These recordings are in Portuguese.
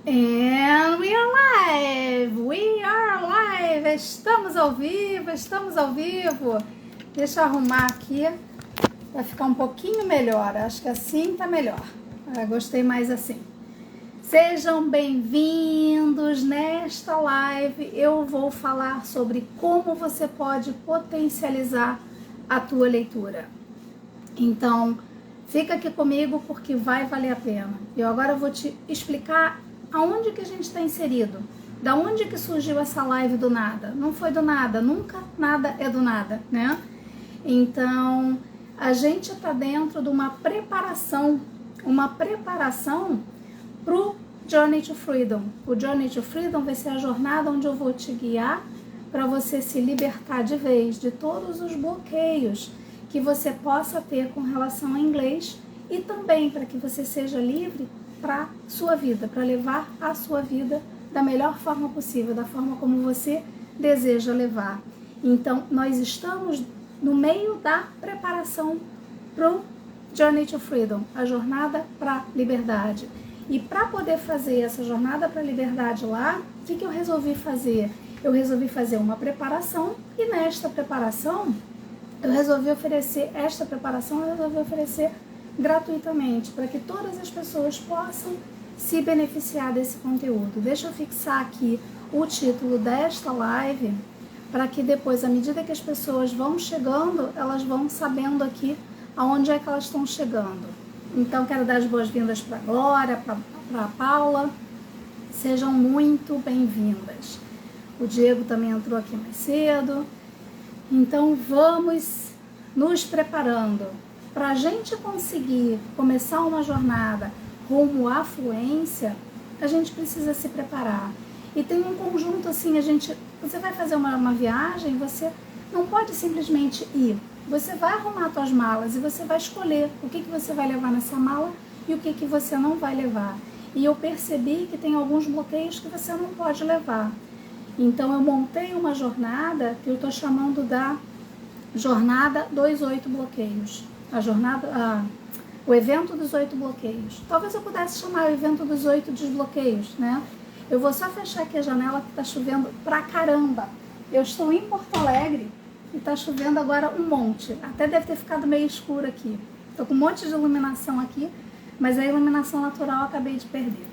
And we are live! We are live! Estamos ao vivo, estamos ao vivo. Deixa eu arrumar aqui para ficar um pouquinho melhor. Acho que assim tá melhor. Gostei mais assim. Sejam bem-vindos nesta live. Eu vou falar sobre como você pode potencializar a tua leitura. Então, fica aqui comigo porque vai valer a pena. Eu agora vou te explicar aonde que a gente está inserido. Da onde que surgiu essa live do nada? Não foi do nada, nunca nada é do nada, né? Então, a gente está dentro de uma preparação pro Journey to Freedom. O Journey to Freedom vai ser a jornada onde eu vou te guiar para você se libertar de vez de todos os bloqueios que você possa ter com relação ao inglês e também para que você seja livre para sua vida, para levar a sua vida da melhor forma possível, da forma como você deseja levar. Então, nós estamos no meio da preparação para o Journey to Freedom, a jornada para a liberdade. E para poder fazer essa jornada para a liberdade lá, o que eu resolvi fazer? Eu resolvi fazer uma preparação e nesta preparação, eu resolvi oferecer gratuitamente, para que todas as pessoas possam se beneficiar desse conteúdo. Deixa eu fixar aqui o título desta live, para que depois, à medida que as pessoas vão chegando, elas vão sabendo aqui aonde é que elas estão chegando. Então, quero dar as boas-vindas para a Glória, para a Paula. Sejam muito bem-vindas. O Diego também entrou aqui mais cedo. Então, vamos nos preparando. Para a gente conseguir começar uma jornada rumo à fluência, a gente precisa se preparar. E tem um conjunto assim, você vai fazer uma viagem, você não pode simplesmente ir. Você vai arrumar suas malas e você vai escolher o que você vai levar nessa mala e o que você não vai levar. E eu percebi que tem alguns bloqueios que você não pode levar. Então eu montei uma jornada que eu estou chamando da Jornada dos 8 Bloqueios. O evento dos 8 bloqueios. Talvez eu pudesse chamar o evento dos 8 desbloqueios, né? Eu vou só fechar aqui a janela que tá chovendo pra caramba. Eu estou em Porto Alegre e tá chovendo agora um monte. Até deve ter ficado meio escuro aqui. Tô com um monte de iluminação aqui, mas a iluminação natural eu acabei de perder.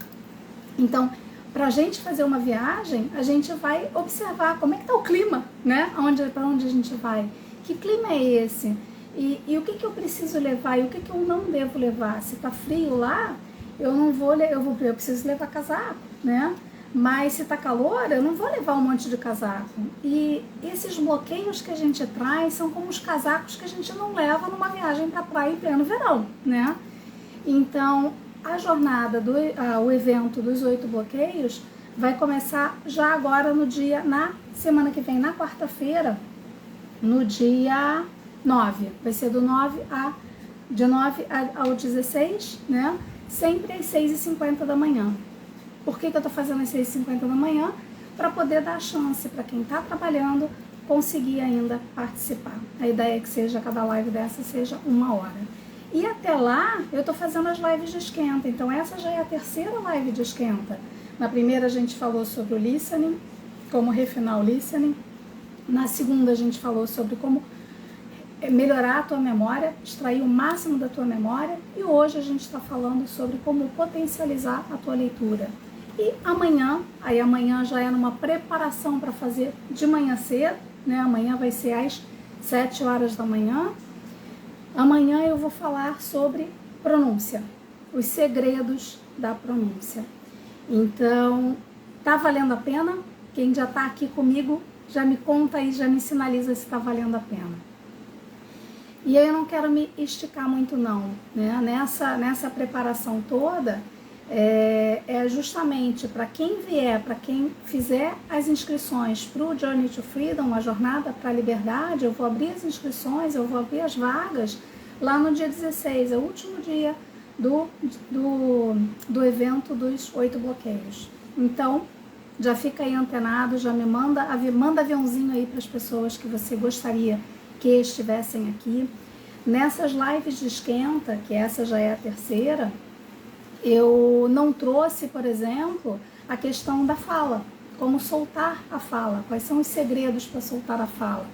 Então, pra gente fazer uma viagem, a gente vai observar como é que tá o clima, né? Para onde a gente vai. Que clima é esse? E o que eu preciso levar e o que eu não devo levar? Se tá frio lá, eu preciso levar casaco, né? Mas se tá calor, eu não vou levar um monte de casaco. E esses bloqueios que a gente traz são como os casacos que a gente não leva numa viagem pra praia em pleno verão, né? Então, a jornada, o evento dos 8 bloqueios vai começar já agora na semana que vem, na quarta-feira, no dia 9, vai ser de 9 ao 16, né? Sempre às 6h50 da manhã. Por que eu tô fazendo às 6h50 da manhã? Para poder dar chance para quem tá trabalhando conseguir ainda participar. A ideia é que cada live dessa seja 1 hora. E até lá, eu tô fazendo as lives de esquenta. Então essa já é a terceira live de esquenta. Na primeira a gente falou sobre o listening, como refinar o listening. Na segunda a gente falou sobre como melhorar a tua memória, extrair o máximo da tua memória, e hoje a gente está falando sobre como potencializar a tua leitura. E amanhã já é numa preparação para fazer de manhã cedo, né? Amanhã vai ser às 7 horas da manhã. Amanhã eu vou falar sobre pronúncia, os segredos da pronúncia. Então, tá valendo a pena? Quem já está aqui comigo, já me conta aí, já me sinaliza se está valendo a pena. E aí eu não quero me esticar muito não, né? Nessa preparação toda, é justamente para quem vier, para quem fizer as inscrições para o Journey to Freedom, a jornada para a liberdade, eu vou abrir as inscrições, eu vou abrir as vagas lá no dia 16, é o último dia do evento dos 8 bloqueios. Então, já fica aí antenado, já manda aviãozinho aí para as pessoas que você gostaria que estivessem aqui. Nessas lives de esquenta, que essa já é a terceira, eu não trouxe, por exemplo, a questão da fala, como soltar a fala, quais são os segredos para soltar a fala.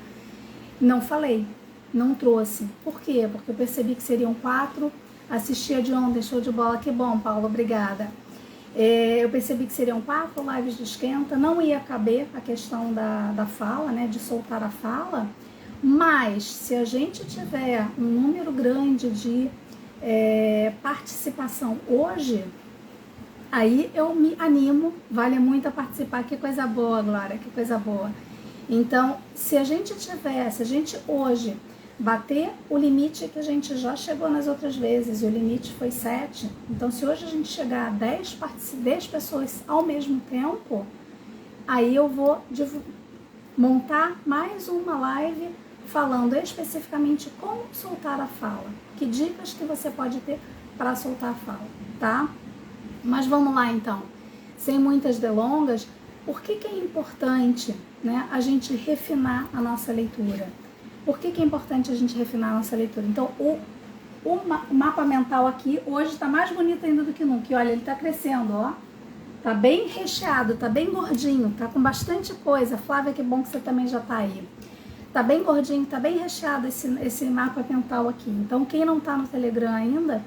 Não falei, não trouxe. Por quê? Porque eu percebi que seriam 4, assisti a de ontem, show de bola, que bom, Paulo, obrigada. Eu percebi que seriam 4 lives de esquenta, não ia caber a questão da fala, né, de soltar a fala, mas se a gente tiver um número grande de participação hoje, aí eu me animo, vale muito a participar, que coisa boa, Glória, que coisa boa. Então, se a gente hoje bater o limite que a gente já chegou nas outras vezes, e o limite foi 7, então se hoje a gente chegar a 10 pessoas ao mesmo tempo, aí eu vou montar mais uma live falando especificamente como soltar a fala, que dicas que você pode ter para soltar a fala, tá? Mas vamos lá então, sem muitas delongas, por que é importante, né, a gente refinar a nossa leitura? Por que é importante a gente refinar a nossa leitura? Então, o mapa mental aqui hoje está mais bonito ainda do que nunca. E olha, ele está crescendo, ó. Tá bem recheado, tá bem gordinho, tá com bastante coisa. Flávia, que bom que você também já tá aí. Tá bem gordinho, tá bem recheado esse mapa mental aqui. Então, quem não tá no Telegram ainda,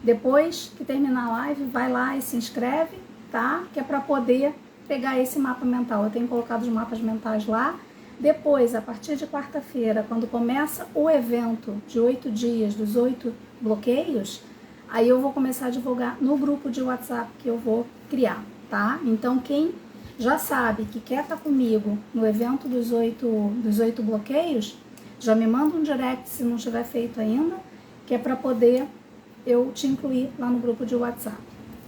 depois que terminar a live, vai lá e se inscreve, tá? Que é para poder pegar esse mapa mental. Eu tenho colocado os mapas mentais lá. Depois, a partir de quarta-feira, quando começa o evento de 8 dias, dos 8 bloqueios, aí eu vou começar a divulgar no grupo de WhatsApp que eu vou criar, tá? Então, quem já sabe que quer estar comigo no evento dos 8 bloqueios, já me manda um direct se não tiver feito ainda, que é para poder eu te incluir lá no grupo de WhatsApp,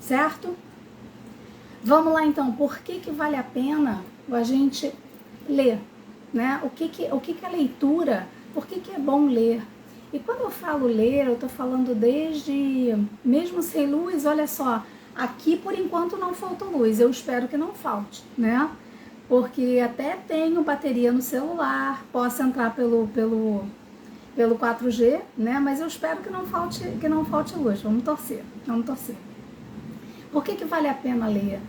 certo? Vamos lá então, por que vale a pena a gente ler? Né? O que a leitura, por que é bom ler? E quando eu falo ler, eu estou falando desde, mesmo sem luz, olha só, aqui por enquanto não faltou luz, eu espero que não falte, né? Porque até tenho bateria no celular, posso entrar pelo 4G, né? Mas eu espero que não falte luz, vamos torcer. Por que vale a pena ler?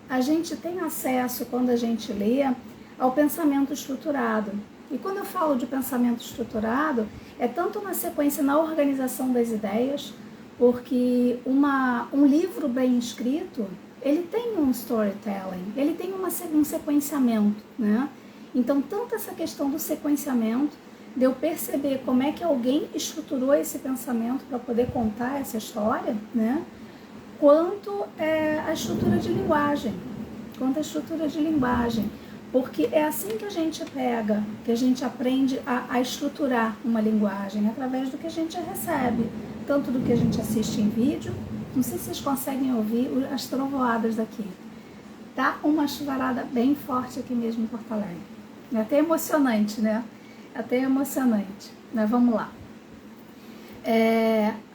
A gente tem acesso, quando a gente lê, ao pensamento estruturado. E quando eu falo de pensamento estruturado, é tanto na sequência, na organização das ideias, porque um livro bem escrito, ele tem um storytelling, ele tem um sequenciamento, né? Então, tanto essa questão do sequenciamento, de eu perceber como é que alguém estruturou esse pensamento para poder contar essa história, né? Quanto a estrutura de linguagem, porque é assim que a gente pega, que a gente aprende a estruturar uma linguagem, através do que a gente recebe, tanto do que a gente assiste em vídeo. Não sei se vocês conseguem ouvir as trovoadas daqui. Tá uma chuvarada bem forte aqui mesmo em Porto Alegre. É até emocionante, né? Mas vamos lá.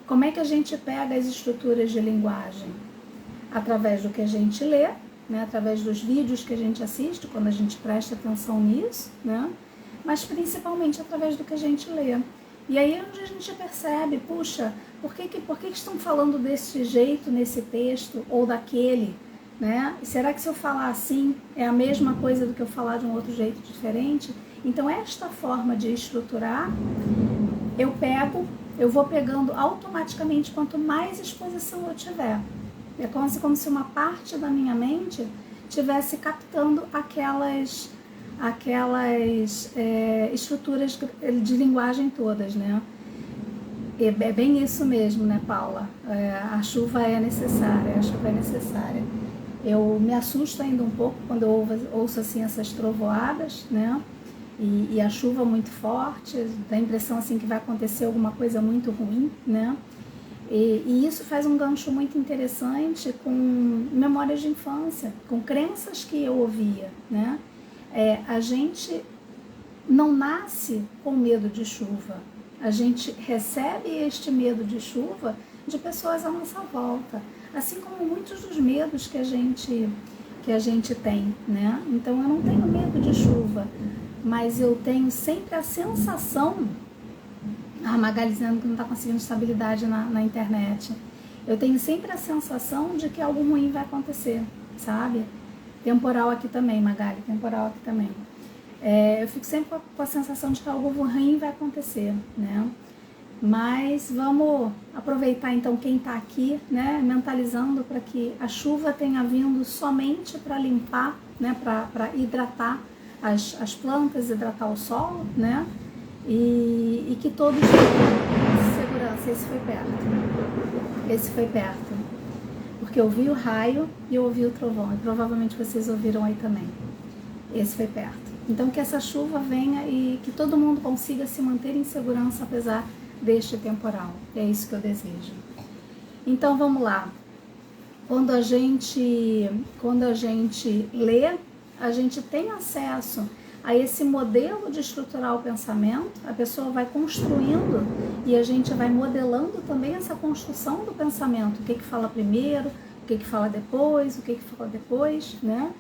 Como é que a gente pega as estruturas de linguagem? Através do que a gente lê, né, através dos vídeos que a gente assiste, quando a gente presta atenção nisso, né, mas principalmente através do que a gente lê. E aí é onde a gente percebe, puxa, por que estão falando desse jeito nesse texto ou daquele? Né? Será que se eu falar assim é a mesma coisa do que eu falar de um outro jeito diferente? Então esta forma de estruturar, eu vou pegando automaticamente quanto mais exposição eu tiver. É como se uma parte da minha mente estivesse captando aquelas estruturas de linguagem todas, né? É bem isso mesmo, né, Paula? A chuva é necessária, Eu me assusto ainda um pouco quando eu ouço assim essas trovoadas, né? E a chuva muito forte, dá a impressão assim que vai acontecer alguma coisa muito ruim, né? E isso faz um gancho muito interessante com memórias de infância, com crenças que eu ouvia, né? A gente não nasce com medo de chuva, a gente recebe este medo de chuva de pessoas à nossa volta, assim como muitos dos medos que a gente tem, né? Então eu não tenho medo de chuva, mas eu tenho sempre a sensação. A Magali dizendo que não está conseguindo estabilidade na internet. eu tenho sempre a sensação de que algo ruim vai acontecer, sabe? Temporal aqui também, Magali, temporal aqui também. Eu fico sempre com a sensação de que algo ruim vai acontecer, né? Mas vamos aproveitar então quem está aqui, né, mentalizando para que a chuva tenha vindo somente para limpar, né, para hidratar as plantas, hidratar o solo, né, e que todos tenham segurança. Esse foi perto, porque eu ouvi o raio e eu ouvi o trovão, e provavelmente vocês ouviram aí também. Esse foi perto. Então que essa chuva venha e que todo mundo consiga se manter em segurança apesar deste temporal. É isso que eu desejo. Então vamos lá. Quando a gente lê, a gente tem acesso a esse modelo de estruturar o pensamento, a pessoa vai construindo e a gente vai modelando também essa construção do pensamento. O que fala primeiro, o que fala depois, o que fala depois, né?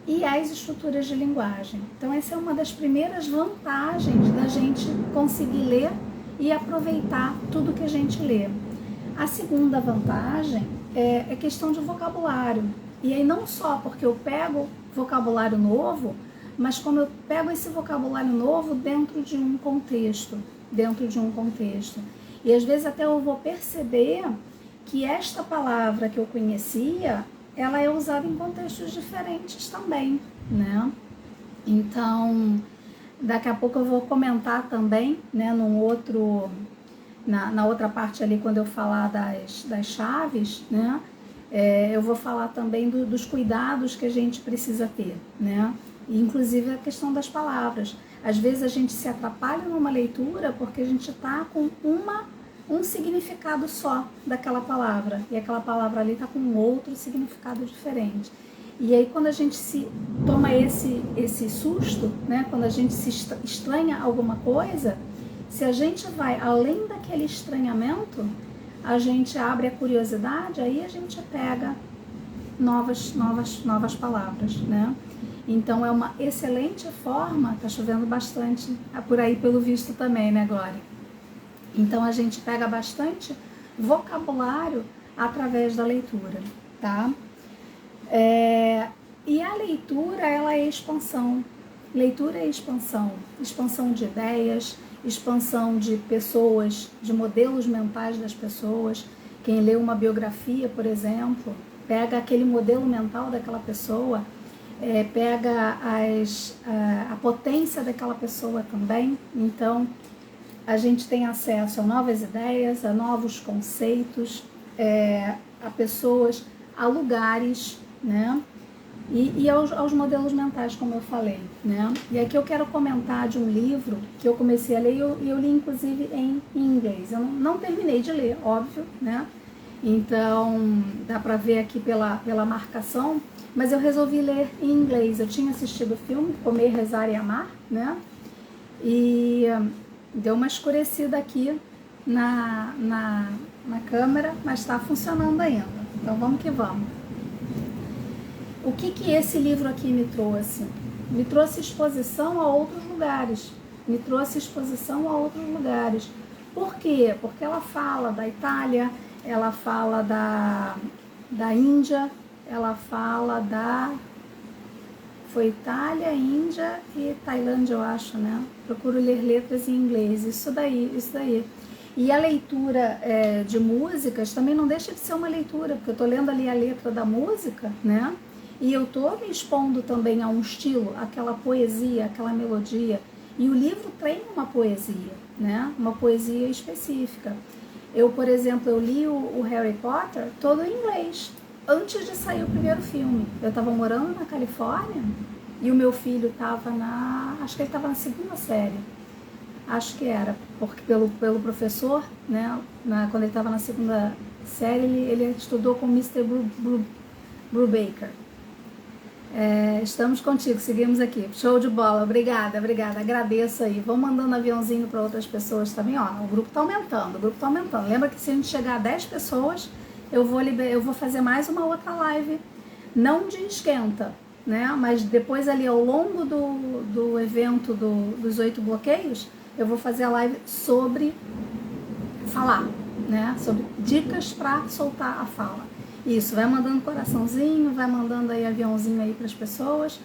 E as estruturas de linguagem. Então essa é uma das primeiras vantagens da gente conseguir ler e aproveitar tudo que a gente lê. A segunda vantagem é questão de vocabulário. E aí não só porque eu pego vocabulário novo, mas como eu pego esse vocabulário novo dentro de um contexto. E às vezes até eu vou perceber que esta palavra que eu conhecia, ela é usada em contextos diferentes também, né? Então, daqui a pouco eu vou comentar também, né, na outra parte ali, quando eu falar das chaves, né, eu vou falar também dos cuidados que a gente precisa ter, né, e inclusive a questão das palavras. Às vezes a gente se atrapalha numa leitura porque a gente está com um significado só daquela palavra, e aquela palavra ali está com um outro significado diferente. E aí quando a gente se toma esse susto, né, quando a gente se estranha alguma coisa, se a gente vai além daquele estranhamento, a gente abre a curiosidade, aí a gente pega novas palavras, né? Então é uma excelente forma, tá chovendo bastante por aí pelo visto também, né, Glória? Então a gente pega bastante vocabulário através da leitura, tá? E a leitura, ela é expansão. Leitura é expansão. Expansão de ideias, expansão de pessoas, de modelos mentais das pessoas. Quem lê uma biografia, por exemplo, pega aquele modelo mental daquela pessoa, pega a potência daquela pessoa também. Então, a gente tem acesso a novas ideias, a novos conceitos, a pessoas, a lugares, né? E aos modelos mentais, como eu falei, né? E aqui eu quero comentar de um livro que eu comecei a ler e eu li inclusive em inglês. Eu não terminei de ler, óbvio, né? Então dá pra ver aqui pela marcação, mas eu resolvi ler em inglês. Eu tinha assistido o filme Comer, Rezar e Amar, né? E deu uma escurecida aqui na câmera, mas está funcionando ainda. Então vamos que vamos. O que esse livro aqui me trouxe? Me trouxe exposição a outros lugares. Por quê? Porque ela fala da Itália, ela fala da Índia, ela fala foi Itália, Índia e Tailândia, eu acho, né? Procuro ler letras em inglês, isso daí. E a leitura de músicas também não deixa de ser uma leitura, porque eu tô lendo ali a letra da música, né? E eu tô me expondo também a um estilo, aquela poesia, aquela melodia. E o livro tem uma poesia, né? Uma poesia específica. Eu, por exemplo, eu li o Harry Potter todo em inglês, antes de sair o primeiro filme. Eu estava morando na Califórnia e o meu filho estava acho que ele estava na segunda série. Acho que era, porque pelo professor, né? Quando ele estava na segunda série, ele estudou com o Mr. Brubaker. Estamos contigo, seguimos aqui. Show de bola, obrigada, agradeço aí. Vão mandando aviãozinho para outras pessoas também, ó. O grupo tá aumentando. Lembra que se a gente chegar a 10 pessoas, eu vou fazer mais uma outra live, não de esquenta, né? Mas depois ali ao longo do evento dos 8 bloqueios, eu vou fazer a live sobre falar, né? Sobre dicas para soltar a fala. Isso, vai mandando coraçãozinho, vai mandando aí aviãozinho aí para as pessoas,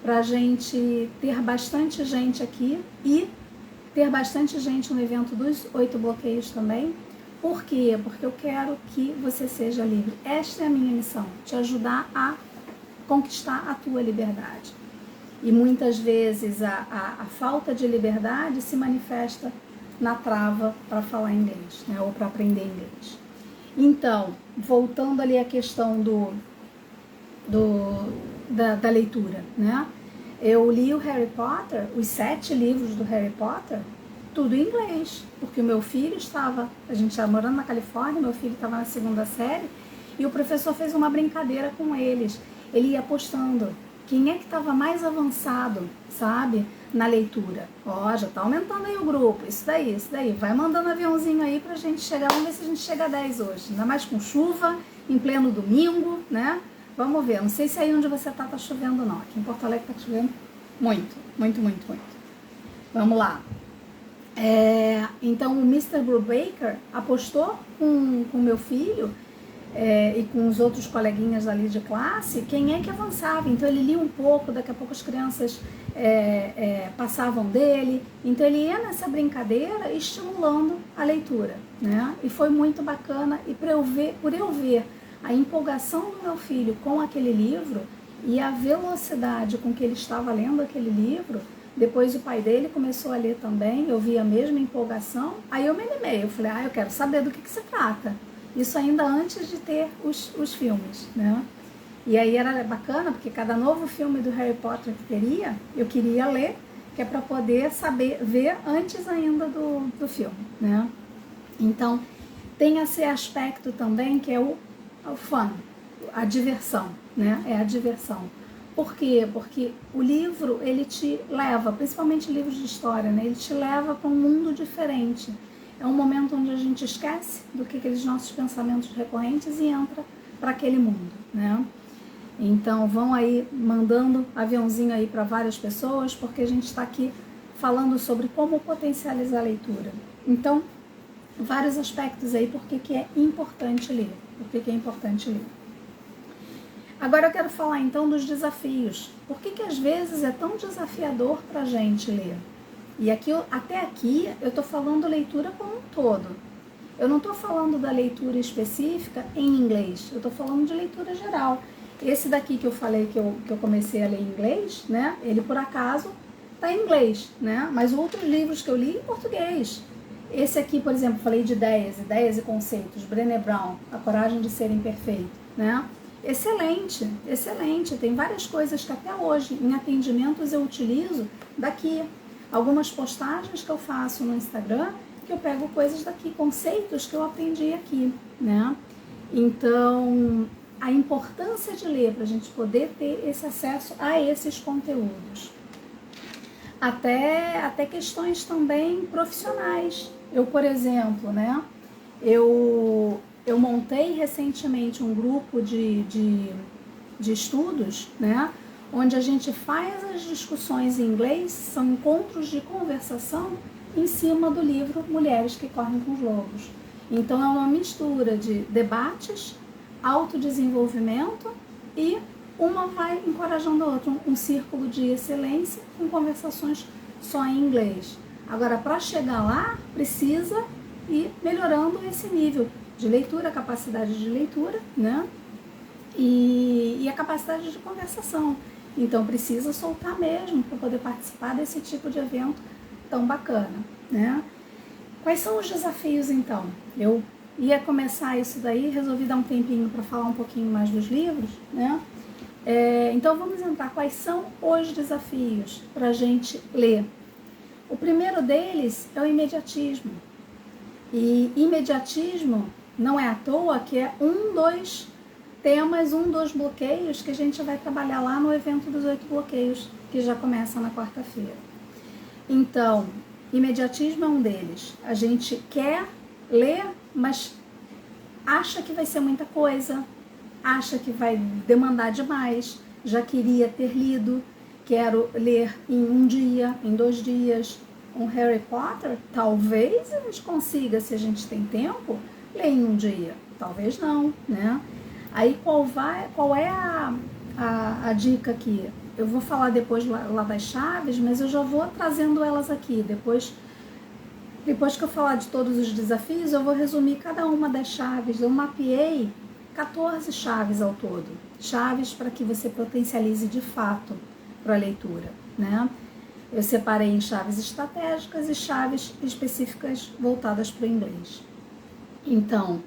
para a gente ter bastante gente aqui e ter bastante gente no evento dos 8 bloqueios também. Por quê? Porque eu quero que você seja livre. Esta é a minha missão, te ajudar a conquistar a tua liberdade. E muitas vezes a falta de liberdade se manifesta na trava para falar inglês, né? Ou para aprender inglês. Então, voltando ali à questão da leitura, né? Eu li o Harry Potter, os 7 livros do Harry Potter, tudo em inglês, porque o meu filho estava, a gente estava morando na Califórnia, meu filho estava na 2ª série, e o professor fez uma brincadeira com eles. Ele ia postando quem é que estava mais avançado, sabe, na leitura. Ó, já tá aumentando aí o grupo, isso daí. Vai mandando aviãozinho aí pra gente chegar, vamos ver se a gente chega a 10 hoje. Ainda mais com chuva, em pleno domingo, né? Vamos ver, não sei se aí onde você tá chovendo não. Aqui em Porto Alegre tá chovendo muito. Vamos lá. Então o Mr. Brubaker apostou com o meu filho e com os outros coleguinhas ali de classe, quem é que avançava. Então ele lia um pouco, daqui a pouco as crianças passavam dele, então ele ia nessa brincadeira estimulando a leitura, né? E foi muito bacana, e por eu ver a empolgação do meu filho com aquele livro e a velocidade com que ele estava lendo aquele livro, depois o pai dele começou a ler também, eu vi a mesma empolgação, aí eu me animei, eu falei, eu quero saber do que se trata. Isso ainda antes de ter os filmes, né? E aí era bacana, porque cada novo filme do Harry Potter que teria, eu queria ler, que é para poder ver antes ainda do filme, né? Então, tem esse aspecto também que é o fun, a diversão, né? É a diversão. Por quê? Porque o livro, ele te leva, principalmente livros de história, né? Ele te leva para um mundo diferente. É um momento onde a gente esquece do que aqueles nossos pensamentos recorrentes e entra para aquele mundo, né? Então, vão aí mandando aviãozinho aí para várias pessoas, porque a gente está aqui falando sobre como potencializar a leitura. Então, vários aspectos aí, porque que é importante ler. Agora eu quero falar então dos desafios. Por que às vezes é tão desafiador para a gente ler? E aqui, até aqui eu estou falando leitura como um todo. Eu não estou falando da leitura específica em inglês, eu estou falando de leitura geral. Esse daqui que eu falei que eu comecei a ler em inglês, né? Ele por acaso está em inglês, né? Mas outros livros que eu li em português. Esse aqui, por exemplo, falei de ideias e conceitos, Brené Brown, A Coragem de Ser Imperfeito, né? Excelente. Tem várias coisas que até hoje em atendimentos eu utilizo daqui. Algumas postagens que eu faço no Instagram, que eu pego coisas daqui, conceitos que eu aprendi aqui, né? Então, a importância de ler para a gente poder ter esse acesso a esses conteúdos. Até questões também profissionais. Eu, por exemplo, né? Eu montei recentemente um grupo de estudos, né? Onde a gente faz as discussões em inglês, são encontros de conversação em cima do livro Mulheres que Correm com os Lobos. Então é uma mistura de debates, autodesenvolvimento e uma vai encorajando a outra, um círculo de excelência com conversações só em inglês. Agora, para chegar lá, precisa ir melhorando esse nível de leitura, a capacidade de leitura, né? E a capacidade de conversação. Então precisa soltar mesmo para poder participar desse tipo de evento tão bacana, né? Quais são os desafios então? Eu ia começar isso daí, resolvi dar um tempinho para falar um pouquinho mais dos livros, né? Então vamos entrar. Quais são os desafios para a gente ler? O primeiro deles é o imediatismo. E imediatismo não é à toa que é um dos temas, dos bloqueios que a gente vai trabalhar lá no evento dos 8 bloqueios, que já começa na quarta-feira. Então, imediatismo é um deles. A gente quer ler, mas acha que vai ser muita coisa, acha que vai demandar demais, já queria ter lido, quero ler em um dia, em 2 dias, um Harry Potter. Talvez a gente consiga, se a gente tem tempo, ler em um dia? Talvez não, né? Aí qual é a dica aqui? Eu vou falar depois lá das chaves, mas eu já vou trazendo elas aqui. Depois que eu falar de todos os desafios, eu vou resumir cada uma das chaves. Eu mapeei 14 chaves ao todo. Chaves para que você potencialize de fato para a leitura, né? Eu separei em chaves estratégicas e chaves específicas voltadas para o inglês. Então,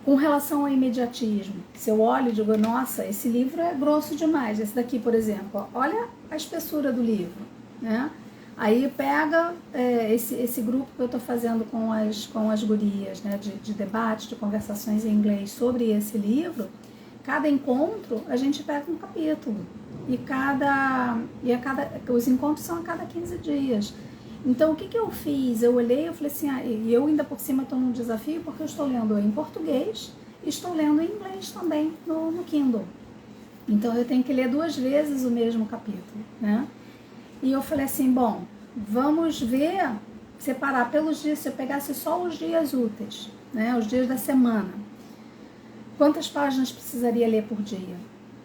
com relação ao imediatismo, se eu olho e digo, nossa, esse livro é grosso demais. Esse daqui, por exemplo, olha a espessura do livro, né? Aí pega esse grupo que eu estou fazendo com as gurias, né, de debate, de conversações em inglês sobre esse livro. Cada encontro a gente pega um capítulo os encontros são a cada 15 dias. Então o que eu fiz? Eu olhei, eu falei assim, e eu ainda por cima estou num desafio porque eu estou lendo em português e estou lendo em inglês também no Kindle. Então eu tenho que ler 2 vezes o mesmo capítulo, né? E eu falei assim, bom, vamos ver, separar pelos dias, se eu pegasse só os dias úteis, né, os dias da semana, quantas páginas precisaria ler por dia?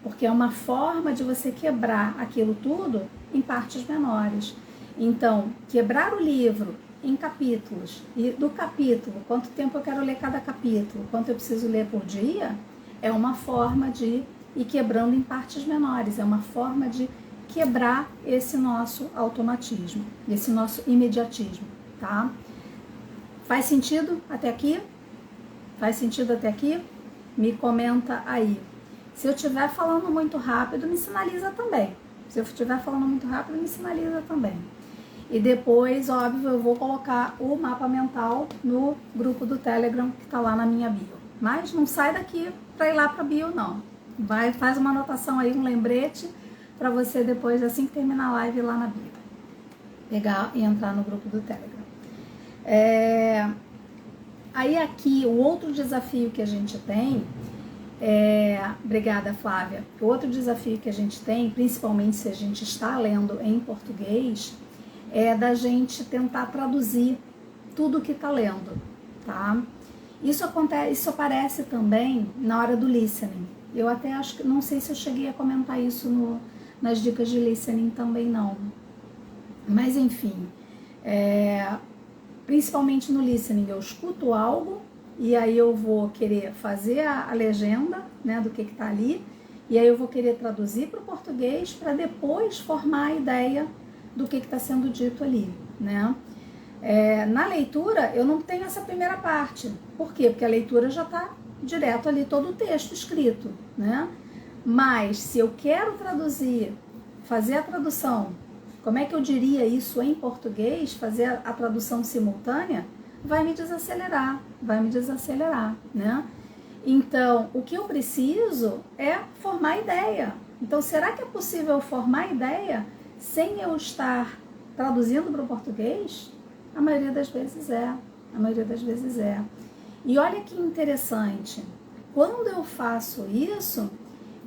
Porque é uma forma de você quebrar aquilo tudo em partes menores. Então, quebrar o livro em capítulos, e do capítulo, quanto tempo eu quero ler cada capítulo, quanto eu preciso ler por dia, é uma forma de ir quebrando em partes menores, é uma forma de quebrar esse nosso automatismo, esse nosso imediatismo, tá? Faz sentido até aqui? Faz sentido até aqui? Me comenta aí. Se eu estiver falando muito rápido, me sinaliza também. Se eu estiver falando muito rápido, me sinaliza também. E depois, óbvio, eu vou colocar o mapa mental no grupo do Telegram que está lá na minha bio. Mas não sai daqui para ir lá para a bio, não. Faz uma anotação aí, um lembrete, para você depois, assim que terminar a live, ir lá na bio. Pegar e entrar no grupo do Telegram. Aí aqui, o outro desafio que a gente tem... Obrigada, Flávia. O outro desafio que a gente tem, principalmente se a gente está lendo em português, é da gente tentar traduzir tudo o que está lendo, tá? Isso aparece também na hora do listening. Eu até acho que, não sei se eu cheguei a comentar isso nas dicas de listening também não. Mas enfim, principalmente no listening, eu escuto algo, e aí eu vou querer fazer a legenda, né, do que está ali, e aí eu vou querer traduzir para o português para depois formar a ideia do que está sendo dito ali, né? Na leitura eu não tenho essa primeira parte. Por quê? Porque a leitura já está direto ali, todo o texto escrito, né? Mas se eu quero traduzir, fazer a tradução, como é que eu diria isso em português, fazer a tradução simultânea, vai me desacelerar, né? Então, o que eu preciso é formar ideia. Então, será que é possível formar ideia sem eu estar traduzindo para o português? A maioria das vezes é. E olha que interessante, quando eu faço isso,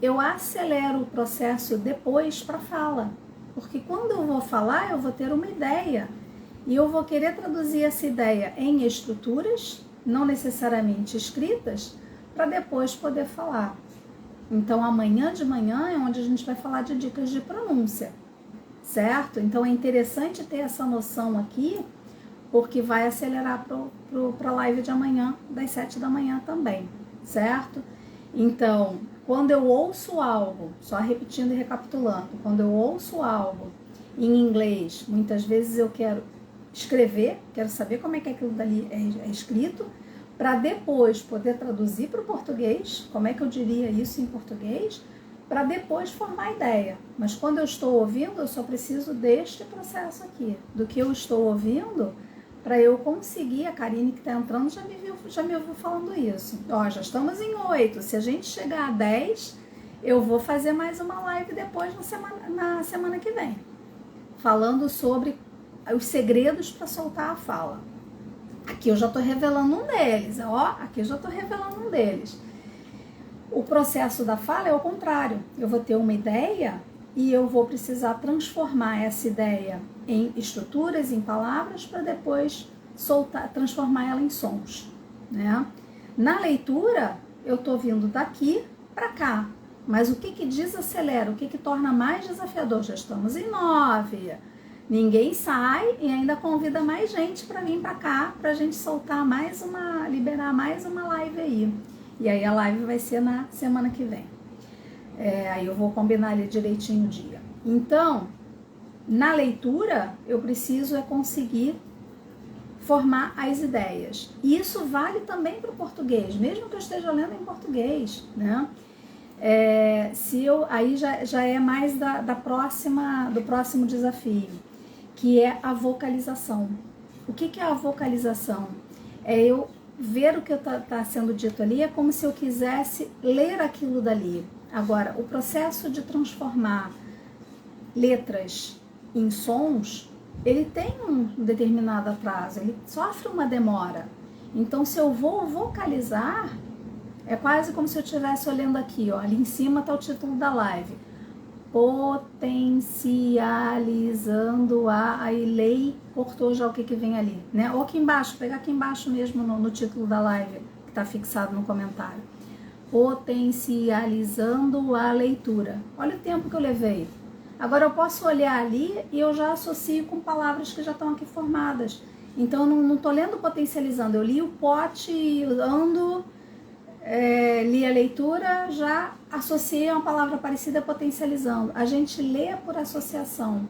eu acelero o processo depois para a fala. Porque quando eu vou falar, eu vou ter uma ideia. E eu vou querer traduzir essa ideia em estruturas, não necessariamente escritas, para depois poder falar. Então, amanhã de manhã é onde a gente vai falar de dicas de pronúncia, certo? Então, é interessante ter essa noção aqui, porque vai acelerar para a live de amanhã, das 7 da manhã também, certo? Então, quando eu ouço algo, só repetindo e recapitulando, quando eu ouço algo em inglês, muitas vezes eu quero escrever, quero saber como é que aquilo dali é escrito, para depois poder traduzir para o português, como é que eu diria isso em português, para depois formar a ideia. Mas quando eu estou ouvindo, eu só preciso deste processo aqui, do que eu estou ouvindo, para eu conseguir, a Karine que está entrando já me ouviu falando isso. Ó, já estamos em 8, se a gente chegar a 10, eu vou fazer mais uma live depois na semana que vem, falando sobre os segredos para soltar a fala. Aqui eu já estou revelando um deles, ó, aqui eu já estou revelando um deles. O processo da fala é o contrário, eu vou ter uma ideia e eu vou precisar transformar essa ideia em estruturas, em palavras, para depois transformar ela em sons, né? Na leitura, eu estou vindo daqui para cá, mas o que desacelera, o que torna mais desafiador? Já estamos em 9, ninguém sai e ainda convida mais gente para vir para cá, para a gente soltar liberar mais uma live aí. E aí a live vai ser na semana que vem. Aí eu vou combinar ali direitinho o dia. Então, na leitura, eu preciso conseguir formar as ideias. E isso vale também para o português, mesmo que eu esteja lendo em português, né? Aí já é mais do próximo desafio, que é a vocalização. O que é a vocalização? É eu ver o que está sendo dito ali, é como se eu quisesse ler aquilo dali. Agora, o processo de transformar letras em sons, ele tem um determinado atraso, ele sofre uma demora. Então, se eu vou vocalizar, é quase como se eu estivesse olhando aqui, ó, ali em cima está o título da live. Potencializando aí lei, cortou já o que vem ali, né? Ou aqui embaixo, pegar aqui embaixo mesmo no título da live, que está fixado no comentário. Potencializando a leitura. Olha o tempo que eu levei. Agora eu posso olhar ali e eu já associo com palavras que já estão aqui formadas. Então eu não estou lendo potencializando, eu li o pote, ando, li a leitura, já associei a uma palavra parecida potencializando. A gente lê por associação.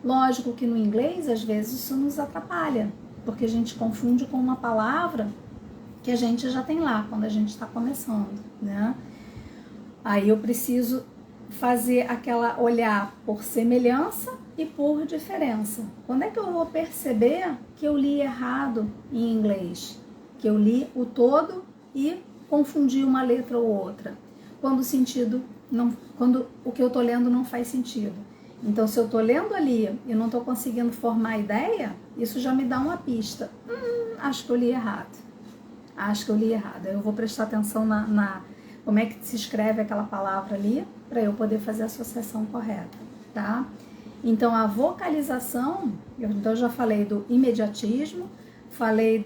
Lógico que no inglês, às vezes, isso nos atrapalha, porque a gente confunde com uma palavra que a gente já tem lá, quando a gente está começando, né? Aí eu preciso fazer olhar por semelhança e por diferença. Quando é que eu vou perceber que eu li errado em inglês? Que eu li o todo e confundi uma letra ou outra. Quando o que eu estou lendo não faz sentido. Então, se eu estou lendo ali e não estou conseguindo formar a ideia, isso já me dá uma pista. Acho que eu li errado. Eu vou prestar atenção como é que se escreve aquela palavra ali, para eu poder fazer a associação correta, tá? Então, a vocalização, eu já falei do imediatismo, falei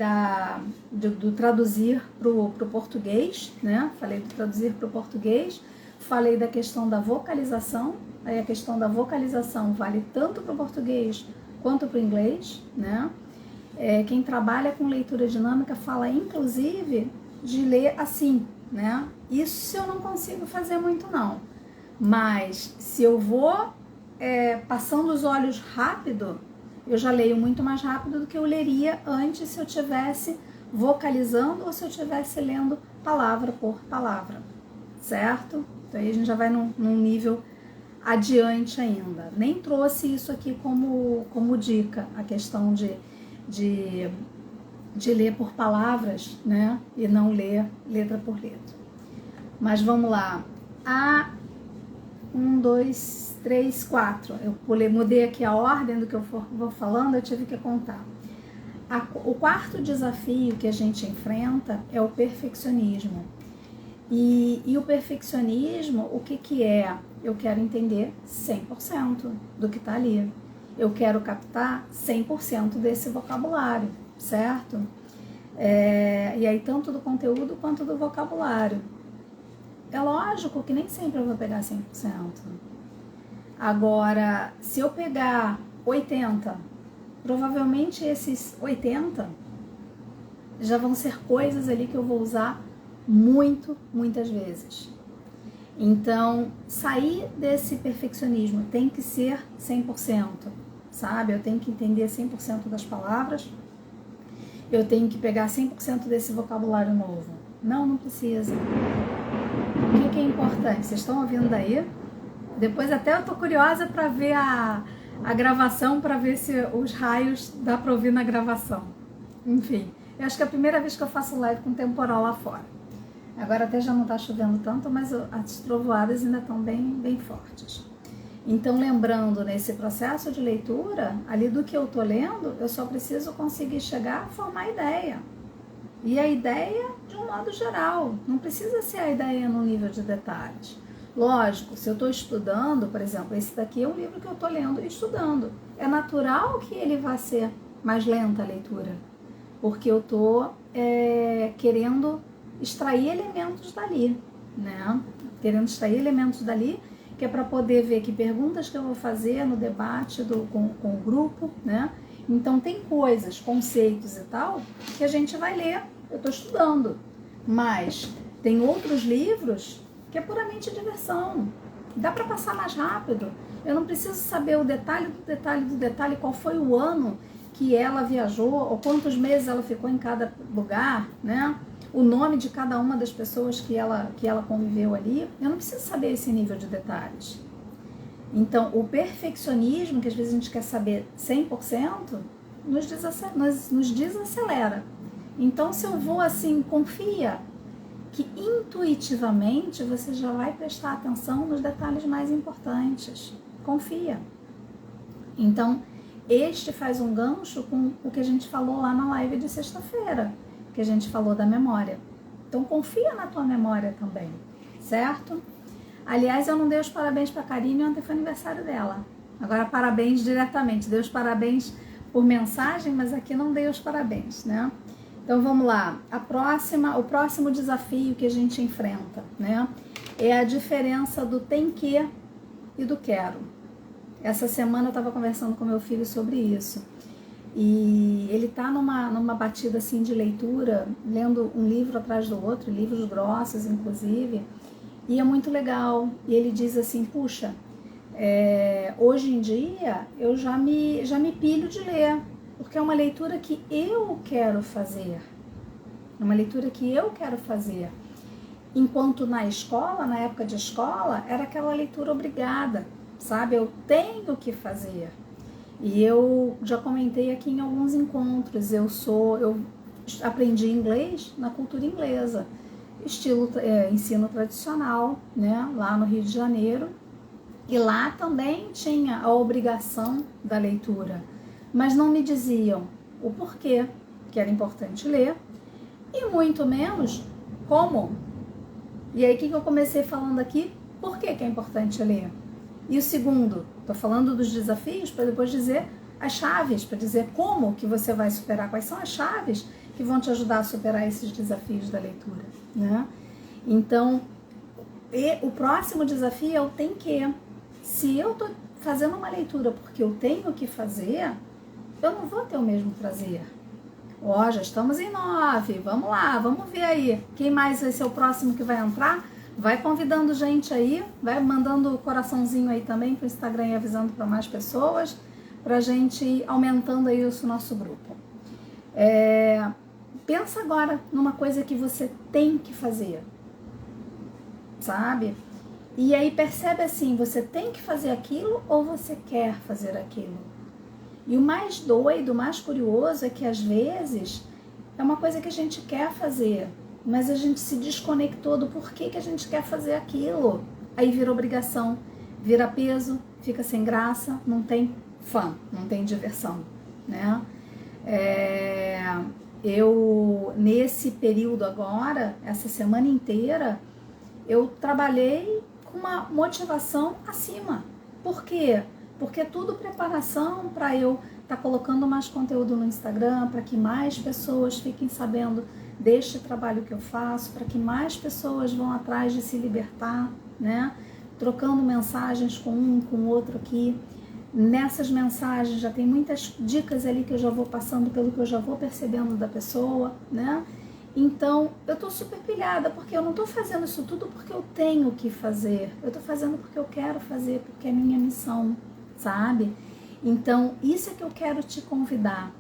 do traduzir para o português, né? Falei do traduzir para o português, falei da questão da vocalização, aí a questão da vocalização vale tanto para o português quanto para o inglês, né? Quem trabalha com leitura dinâmica fala, inclusive, de ler assim, né? Isso eu não consigo fazer muito, não. Mas se eu vou passando os olhos rápido, eu já leio muito mais rápido do que eu leria antes se eu estivesse vocalizando ou se eu estivesse lendo palavra por palavra, certo? Então aí a gente já vai num nível adiante ainda. Nem trouxe isso aqui como dica, a questão de ler por palavras, né? E não ler letra por letra. Mas vamos lá. 1, 2, 3, 4. Eu mudei aqui a ordem do que eu vou falando, eu tive que contar. O quarto desafio que a gente enfrenta é o perfeccionismo. E o perfeccionismo, o que é? Eu quero entender 100% do que está ali. Eu quero captar 100% desse vocabulário, certo? E aí tanto do conteúdo quanto do vocabulário. É lógico que nem sempre eu vou pegar 100%. Agora, se eu pegar 80%, provavelmente esses 80% já vão ser coisas ali que eu vou usar muitas vezes. Então, sair desse perfeccionismo tem que ser 100%, sabe? Eu tenho que entender 100% das palavras, eu tenho que pegar 100% desse vocabulário novo. Não precisa. O que é importante? Vocês estão ouvindo daí? Depois até eu tô curiosa para ver a gravação, para ver se os raios dá para ouvir na gravação. Enfim, eu acho que é a primeira vez que eu faço live com temporal lá fora. Agora até já não está chovendo tanto, mas as trovoadas ainda estão bem fortes. Então, lembrando, nesse processo de leitura, ali do que eu estou lendo, eu só preciso conseguir chegar a formar a ideia. E a ideia de um modo geral, não precisa ser a ideia no nível de detalhes. Lógico, se eu estou estudando, por exemplo, esse daqui é um livro que eu estou lendo e estudando. É natural que ele vá ser mais lenta a leitura, porque eu estou querendo extrair elementos dali, né? Querendo extrair elementos dali, que é para poder ver que perguntas que eu vou fazer no debate com o grupo, né? Então tem coisas, conceitos e tal, que a gente vai ler, eu estou estudando, mas tem outros livros que é puramente diversão, dá para passar mais rápido, eu não preciso saber o detalhe do detalhe do detalhe, qual foi o ano que ela viajou, ou quantos meses ela ficou em cada lugar, né? O nome de cada uma das pessoas que ela conviveu ali, eu não preciso saber esse nível de detalhes. Então, o perfeccionismo, que às vezes a gente quer saber 100%, nos desacelera. Então, se eu vou assim, confia que intuitivamente você já vai prestar atenção nos detalhes mais importantes. Confia. Então, este faz um gancho com o que a gente falou lá na live de sexta-feira, que a gente falou da memória. Então, confia na tua memória também, certo? Aliás, eu não dei os parabéns para a Karine, ontem foi aniversário dela. Agora, parabéns diretamente. Dei os parabéns por mensagem, mas aqui não dei os parabéns, né? Então, vamos lá. O próximo desafio que a gente enfrenta, né? É a diferença do tem que e do quero. Essa semana eu estava conversando com meu filho sobre isso. E ele está numa batida assim de leitura, lendo um livro atrás do outro, livros grossos, inclusive, e é muito legal. E ele diz assim, puxa, hoje em dia eu já me pilho de ler, porque é uma leitura que eu quero fazer. É uma leitura que eu quero fazer. Enquanto na escola, na época de escola, era aquela leitura obrigada, sabe? Eu tenho que fazer. E eu já comentei aqui em alguns encontros, eu aprendi inglês na cultura inglesa, estilo ensino tradicional, né, lá no Rio de Janeiro, e lá também tinha a obrigação da leitura, mas não me diziam o porquê que era importante ler, e muito menos como. E aí o que eu comecei falando aqui? Por que é importante ler? E o segundo, estou falando dos desafios para depois dizer as chaves, para dizer como que você vai superar, quais são as chaves que vão te ajudar a superar esses desafios da leitura, né? Então, o próximo desafio é o tem que. Se eu estou fazendo uma leitura porque eu tenho que fazer, eu não vou ter o mesmo prazer. Ó, já estamos em 9, vamos lá, vamos ver aí. Quem mais vai ser o próximo que vai entrar? Vai convidando gente aí, vai mandando coraçãozinho aí também para o Instagram e avisando para mais pessoas, para a gente ir aumentando aí o nosso grupo. Pensa agora numa coisa que você tem que fazer, sabe? E aí percebe assim, você tem que fazer aquilo ou você quer fazer aquilo? E o mais doido, o mais curioso é que às vezes é uma coisa que a gente quer fazer, mas a gente se desconectou do porquê que a gente quer fazer aquilo. Aí vira obrigação, vira peso, fica sem graça, não tem fun, não tem diversão, né? Eu, nesse período agora, essa semana inteira, eu trabalhei com uma motivação acima. Por quê? Porque é tudo preparação para eu estar colocando mais conteúdo no Instagram, para que mais pessoas fiquem sabendo deste trabalho que eu faço, para que mais pessoas vão atrás de se libertar, né? Trocando mensagens com um, com o outro aqui. Nessas mensagens já tem muitas dicas ali que eu já vou passando pelo que eu já vou percebendo da pessoa, né? Então, eu tô super pilhada, porque eu não tô fazendo isso tudo porque eu tenho que fazer. Eu tô fazendo porque eu quero fazer, porque é minha missão, sabe? Então, isso é que eu quero te convidar.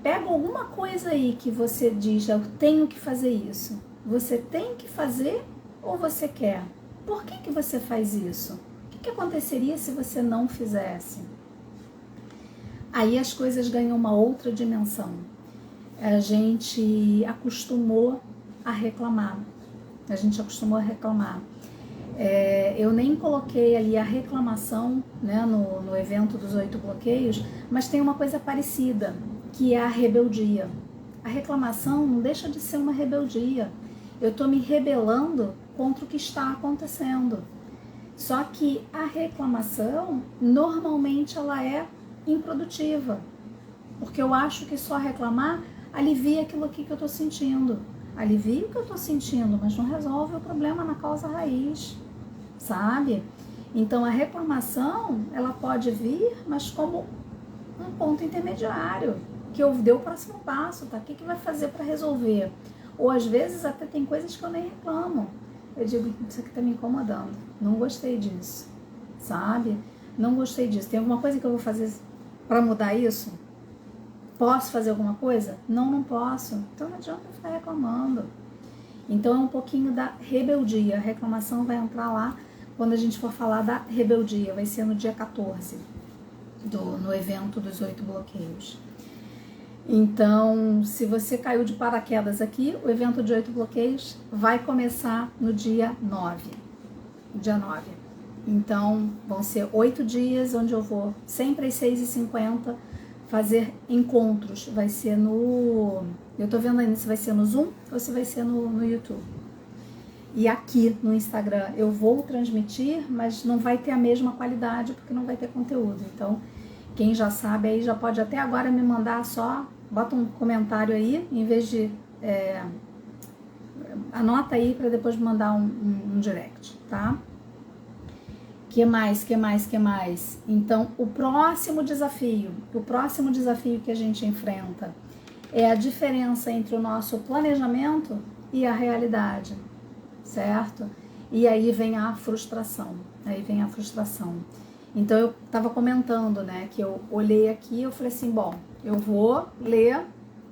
Pega alguma coisa aí que você diz, eu tenho que fazer isso. Você tem que fazer ou você quer? Por que você faz isso? O que aconteceria se você não fizesse? Aí as coisas ganham uma outra dimensão. A gente acostumou a reclamar. Eu nem coloquei ali a reclamação, né, no evento dos 8 bloqueios, mas tem uma coisa parecida, que é a rebeldia. A reclamação não deixa de ser uma rebeldia. Eu estou me rebelando contra o que está acontecendo. Só que a reclamação, normalmente, ela é improdutiva. Porque eu acho que só reclamar alivia aquilo aqui que eu estou sentindo. Alivia o que eu estou sentindo, mas não resolve o problema na causa raiz, sabe? Então a reclamação, ela pode vir, mas como um ponto intermediário, que eu dei o próximo passo, tá? O que vai fazer para resolver? Ou às vezes até tem coisas que eu nem reclamo. Eu digo, isso aqui tá me incomodando, não gostei disso, sabe? Não gostei disso. Tem alguma coisa que eu vou fazer para mudar isso? Posso fazer alguma coisa? Não, não posso. Então não adianta ficar reclamando. Então é um pouquinho da rebeldia. A reclamação vai entrar lá quando a gente for falar da rebeldia. Vai ser no dia 14, no evento dos 8 bloqueios. Então, se você caiu de paraquedas aqui, o evento de 8 bloqueios vai começar no dia 9. Dia 9. Então, vão ser 8 dias onde eu vou sempre às 6h50 fazer encontros. Vai ser no... Eu tô vendo ainda se vai ser no Zoom ou se vai ser no YouTube. E aqui no Instagram eu vou transmitir, mas não vai ter a mesma qualidade porque não vai ter conteúdo. Então, quem já sabe aí já pode até agora me mandar só... Bota um comentário aí, em vez de... anota aí para depois me mandar um direct, tá? Que mais? Então, o próximo desafio que a gente enfrenta é a diferença entre o nosso planejamento e a realidade, certo? E aí vem a frustração, Então, eu estava comentando, né, que eu olhei aqui e eu falei assim, bom, eu vou ler,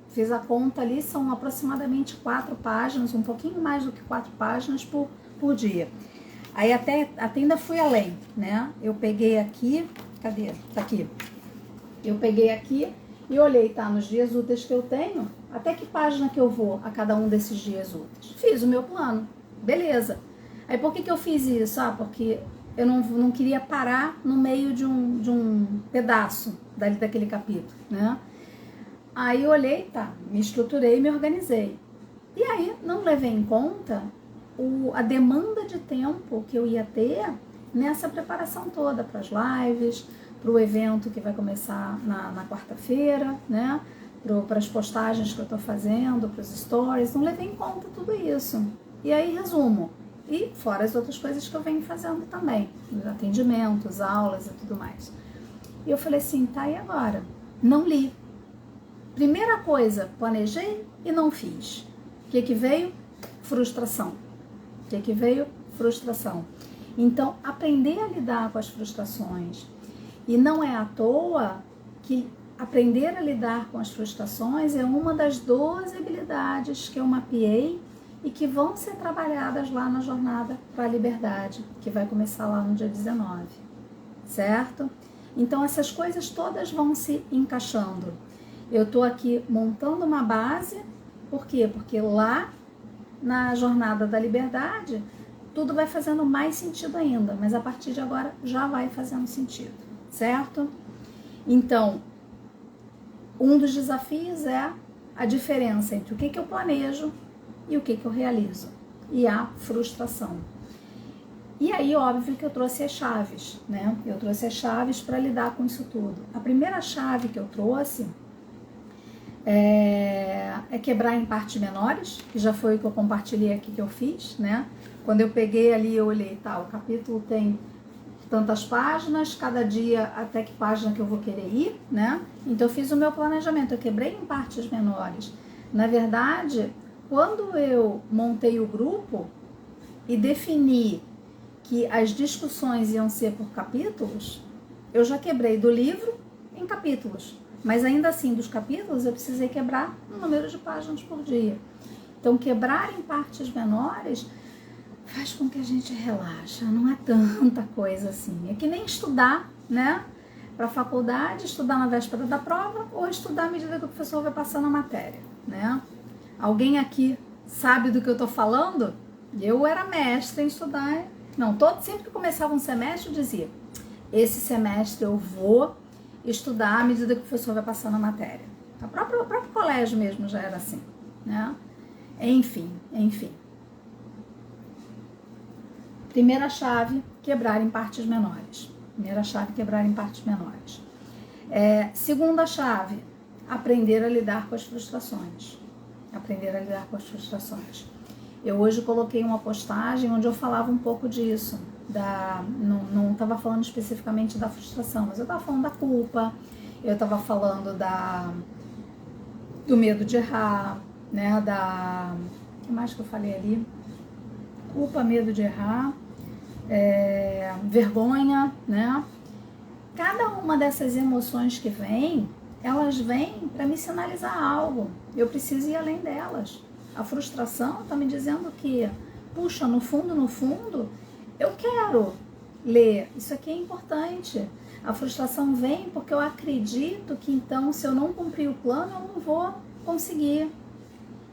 fiz a conta ali, são aproximadamente 4 páginas, um pouquinho mais do que 4 páginas por dia. Aí até ainda fui além, né? Eu peguei aqui, cadê? Tá aqui. Eu peguei aqui e olhei, tá, nos dias úteis que eu tenho, até que página que eu vou a cada um desses dias úteis. Fiz o meu plano, beleza. Aí por que eu fiz isso? Porque eu não queria parar no meio de um pedaço daquele capítulo, né? Aí eu olhei, tá, me estruturei, me organizei. E aí não levei em conta a demanda de tempo que eu ia ter nessa preparação toda para as lives, para o evento que vai começar na quarta-feira, né? Para as postagens que eu estou fazendo, para os stories, não levei em conta tudo isso. E aí, resumo. E fora as outras coisas que eu venho fazendo também, os atendimentos, aulas e tudo mais. E eu falei assim, tá, e agora? Não li. Primeira coisa, planejei e não fiz. O que veio? Frustração. O que veio? Frustração. Então, aprender a lidar com as frustrações. E não é à toa que aprender a lidar com as frustrações é uma das 12 habilidades que eu mapeei e que vão ser trabalhadas lá na Jornada para a Liberdade, que vai começar lá no dia 19, certo? Então, essas coisas todas vão se encaixando. Eu estou aqui montando uma base, por quê? Porque lá na Jornada da Liberdade, tudo vai fazendo mais sentido ainda, mas a partir de agora já vai fazendo sentido, certo? Então, um dos desafios é a diferença entre o que eu planejo e o que eu realizo, e a frustração. E aí, óbvio que eu trouxe as chaves, né? Eu trouxe as chaves para lidar com isso tudo. A primeira chave que eu trouxe é quebrar em partes menores, que já foi o que eu compartilhei aqui que eu fiz, né? Quando eu peguei ali, eu olhei, tá, o capítulo tem tantas páginas, cada dia até que página que eu vou querer ir, né? Então eu fiz o meu planejamento, eu quebrei em partes menores. Na verdade, quando eu montei o grupo e defini que as discussões iam ser por capítulos, eu já quebrei do livro em capítulos. Mas ainda assim, dos capítulos, eu precisei quebrar o número de páginas por dia. Então, quebrar em partes menores faz com que a gente relaxa, não é tanta coisa assim. É que nem estudar, né? Para a faculdade, estudar na véspera da prova ou estudar à medida que o professor vai passando a matéria, né? Alguém aqui sabe do que eu estou falando? Eu era mestre em estudar. Não, sempre que começava um semestre eu dizia, esse semestre eu vou estudar à medida que o professor vai passando a matéria. O próprio colégio mesmo já era assim, né? Enfim. Primeira chave, quebrar em partes menores. Segunda chave, aprender a lidar com as frustrações. Aprender a lidar com as frustrações. Eu hoje coloquei uma postagem onde eu falava um pouco disso. Não estava falando especificamente da frustração, mas eu estava falando da culpa, eu estava falando do medo de errar, né? O que mais que eu falei ali? Culpa, medo de errar, vergonha, né? Cada uma dessas emoções que vem, elas vêm para me sinalizar algo. Eu preciso ir além delas. A frustração está me dizendo que, puxa, no fundo, eu quero ler. Isso aqui é importante. A frustração vem porque eu acredito que, então, se eu não cumprir o plano, eu não vou conseguir.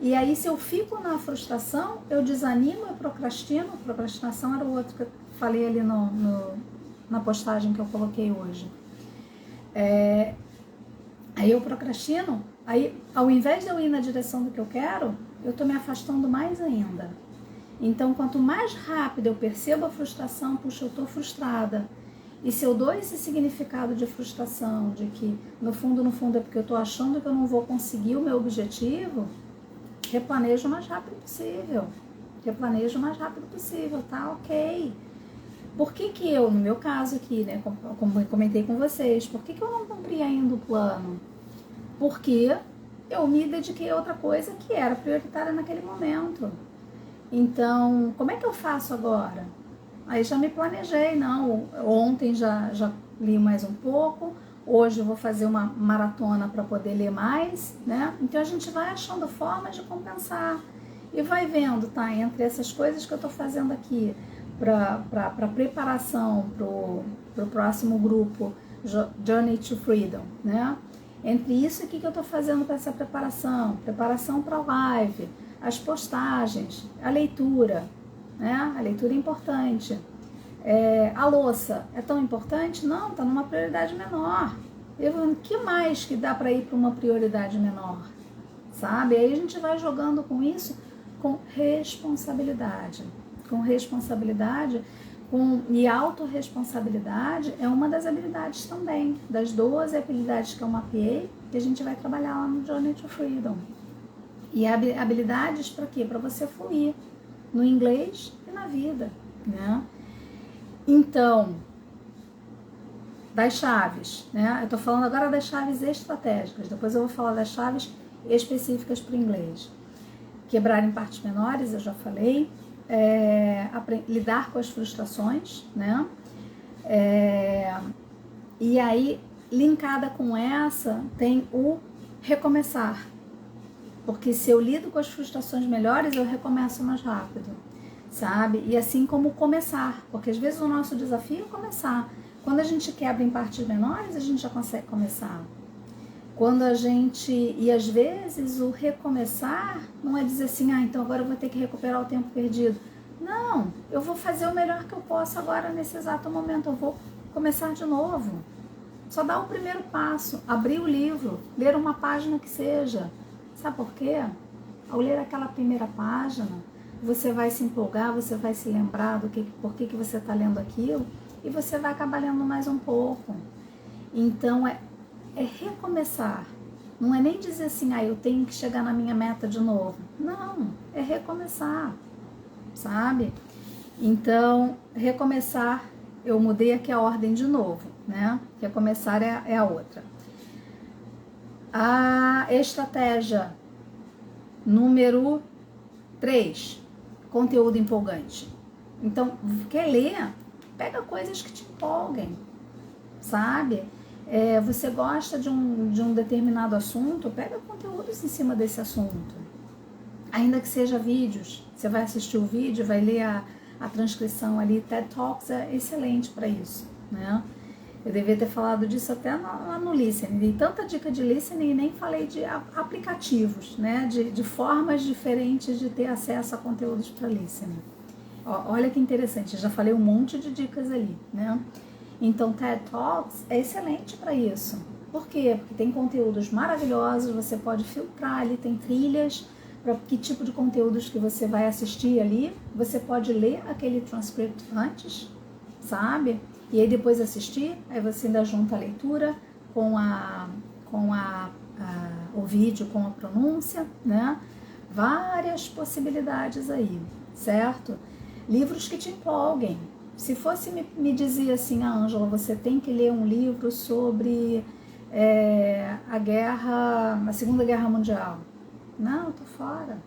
E aí, se eu fico na frustração, eu desanimo, eu procrastino. Procrastinação era o outro que eu falei ali na postagem que eu coloquei hoje. Aí eu procrastino, aí ao invés de eu ir na direção do que eu quero, eu estou me afastando mais ainda. Então, quanto mais rápido eu percebo a frustração, puxa, eu estou frustrada. E se eu dou esse significado de frustração, de que no fundo é porque eu estou achando que eu não vou conseguir o meu objetivo, replanejo o mais rápido possível. Replanejo o mais rápido possível, tá? Ok. Por que eu, no meu caso aqui, né, como eu comentei com vocês, por que eu não cumpri ainda o plano? Porque eu me dediquei a outra coisa que era prioritária naquele momento. Então, como é que eu faço agora? Aí já me planejei, não, ontem já li mais um pouco, hoje eu vou fazer uma maratona para poder ler mais, né? Então a gente vai achando formas de compensar e vai vendo, tá, entre essas coisas que eu estou fazendo aqui, para preparação para o próximo grupo Journey to Freedom, né? Entre isso, o que eu estou fazendo para essa preparação para a live, as postagens, a leitura, né? A leitura é importante. A louça é tão importante? Não, está numa prioridade menor. O que mais que dá para ir para uma prioridade menor? Sabe? Aí a gente vai jogando com isso com responsabilidade. Com responsabilidade e autorresponsabilidade é uma das habilidades também, das 12 habilidades que eu mapeei, que a gente vai trabalhar lá no Journey to Freedom. E habilidades para quê? Para você fluir no inglês e na vida, né? Então, das chaves, né? Eu tô falando agora das chaves estratégicas, depois eu vou falar das chaves específicas para o inglês. Quebrar em partes menores, eu já falei. Lidar com as frustrações, né? E aí, linkada com essa, tem o recomeçar. Porque se eu lido com as frustrações melhores, eu recomeço mais rápido, sabe? E assim como começar, porque às vezes o nosso desafio é começar. Quando a gente quebra em partes menores, a gente já consegue começar. E às vezes o recomeçar não é dizer assim, então agora eu vou ter que recuperar o tempo perdido. Não, eu vou fazer o melhor que eu posso agora nesse exato momento, eu vou começar de novo. Só dá o primeiro passo, abrir o livro, ler uma página que seja. Sabe por quê? Ao ler aquela primeira página, você vai se empolgar, você vai se lembrar por que você está lendo aquilo e você vai acabar lendo mais um pouco. Então, é recomeçar. Não é nem dizer assim, eu tenho que chegar na minha meta de novo. Não, é recomeçar, sabe? Então, recomeçar, eu mudei aqui a ordem de novo, né? Recomeçar é a outra. A estratégia número 3, conteúdo empolgante. Então, quer ler? Pega coisas que te empolguem, sabe? Você gosta de um determinado assunto, pega conteúdos em cima desse assunto. Ainda que seja vídeos, você vai assistir o vídeo, vai ler a transcrição ali. TED Talks é excelente para isso, né? Eu devia ter falado disso até lá no Listening. Dei tanta dica de Listening e nem falei de aplicativos, né? De formas diferentes de ter acesso a conteúdos para Listening. Olha que interessante, eu já falei um monte de dicas ali, né? Então, TED Talks é excelente para isso. Por quê? Porque tem conteúdos maravilhosos, você pode filtrar ali, tem trilhas para que tipo de conteúdos que você vai assistir ali. Você pode ler aquele transcript antes, sabe? E aí depois assistir, aí você ainda junta a leitura com a o vídeo com a pronúncia, né? Várias possibilidades aí, certo? Livros que te empolguem. Se fosse me dizer assim, Ângela, você tem que ler um livro sobre a Segunda Guerra Mundial. Não, eu tô fora.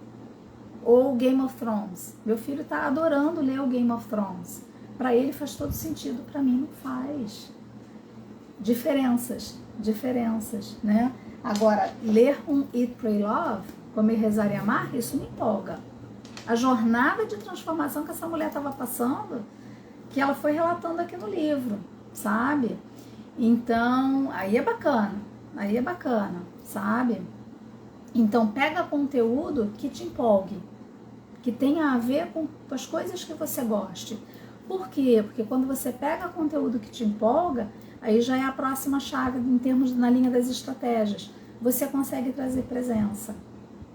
Ou Game of Thrones. Meu filho tá adorando ler o Game of Thrones. Para ele faz todo sentido, para mim não faz. Diferenças, né? Agora, ler um Eat, Pray, Love, Comer, Rezar e Amar, isso me empolga. A jornada de transformação que essa mulher estava passando, que ela foi relatando aqui no livro, sabe? Então, aí é bacana, sabe? Então, pega conteúdo que te empolgue, que tenha a ver com as coisas que você goste. Por quê? Porque quando você pega conteúdo que te empolga, aí já é a próxima chave em termos na linha das estratégias. Você consegue trazer presença.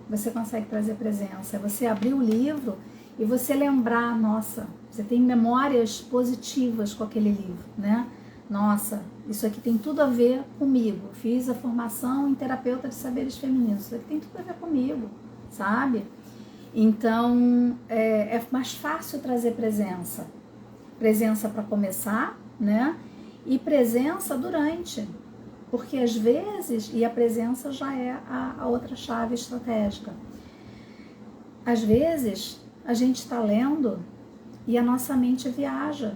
Você abrir o livro e você lembrar, nossa, você tem memórias positivas com aquele livro, né? Nossa, isso aqui tem tudo a ver comigo. Fiz a formação em terapeuta de saberes femininos. Isso aqui tem tudo a ver comigo, sabe? Então, é mais fácil trazer presença. Presença para começar, né? E presença durante. Porque às vezes, e a presença já é a outra chave estratégica. Às vezes, a gente está lendo e a nossa mente viaja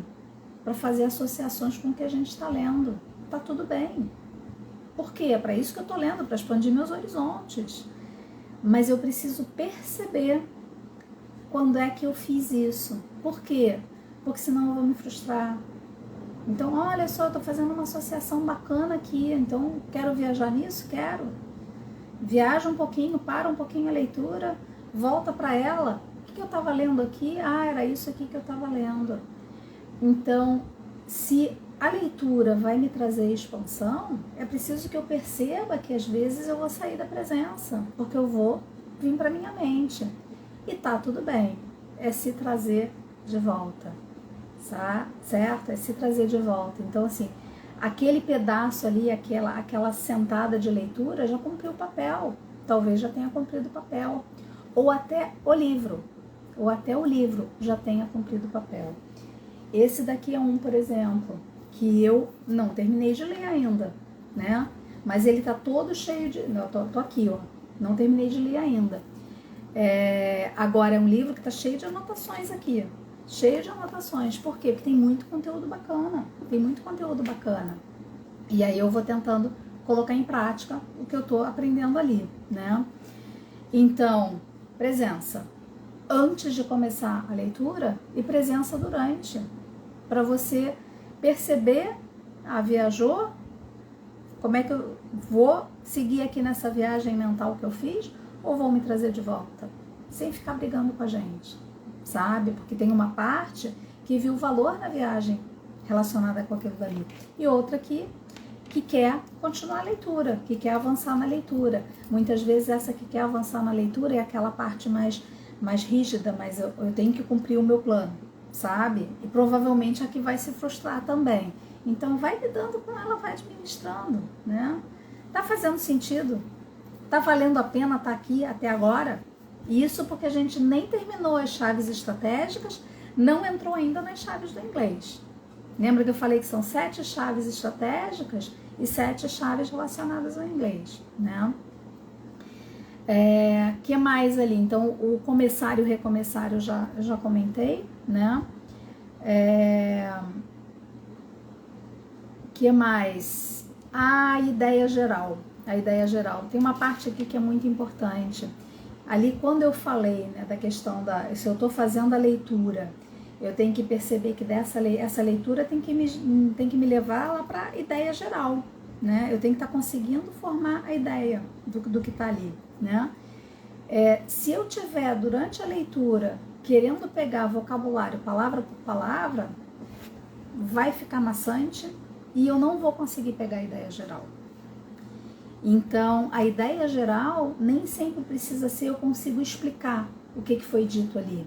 para fazer associações com o que a gente está lendo. Tá tudo bem. Por quê? É para isso que eu estou lendo, para expandir meus horizontes. Mas eu preciso perceber quando é que eu fiz isso. Por quê? Porque senão eu vou me frustrar. Então, olha só, eu estou fazendo uma associação bacana aqui, então quero viajar nisso? Quero. Viaja um pouquinho, para um pouquinho a leitura, volta para ela. O que eu estava lendo aqui? Ah, era isso aqui que eu estava lendo. Então, se a leitura vai me trazer expansão, é preciso que eu perceba que às vezes eu vou sair da presença, porque eu vou vir para minha mente. E tá tudo bem, é se trazer de volta, certo? É se trazer de volta. Então, assim, aquele pedaço ali, aquela sentada de leitura já cumpriu o papel, talvez já tenha cumprido o papel, ou até o livro já tenha cumprido o papel. Esse daqui é um, por exemplo, que eu não terminei de ler ainda, né? Mas ele tá todo cheio de... Não, tô aqui, ó. Não terminei de ler ainda. Agora é um livro que tá cheio de anotações aqui. Cheio de anotações. Por quê? Porque tem muito conteúdo bacana. E aí eu vou tentando colocar em prática o que eu tô aprendendo ali, né? Então, presença antes de começar a leitura e presença durante, para você perceber, viajou, como é que eu vou seguir aqui nessa viagem mental que eu fiz, ou vou me trazer de volta, sem ficar brigando com a gente, sabe? Porque tem uma parte que viu valor na viagem relacionada com aquilo dali, e outra que quer continuar a leitura, que quer avançar na leitura. Muitas vezes essa que quer avançar na leitura é aquela parte mais rígida, mas eu tenho que cumprir o meu plano, sabe? E provavelmente a que vai se frustrar também. Então vai lidando com ela, vai administrando, né? Tá fazendo sentido? Tá valendo a pena estar aqui até agora? Isso porque a gente nem terminou as chaves estratégicas, não entrou ainda nas chaves do inglês. Lembra que eu falei que são 7 chaves estratégicas e 7 chaves relacionadas ao inglês, né? Que mais ali? Então, o começar e o recomeçar eu já comentei, né? Que mais? A ideia geral. Tem uma parte aqui que é muito importante. Ali, quando eu falei, né, da questão se eu estou fazendo a leitura, eu tenho que perceber que essa leitura tem que me levar lá para a ideia geral, né? Eu tenho que estar conseguindo formar a ideia do que está ali, né? Se eu tiver durante a leitura querendo pegar vocabulário palavra por palavra, vai ficar maçante e eu não vou conseguir pegar a ideia geral. Então, a ideia geral nem sempre precisa ser eu consigo explicar o que foi dito ali.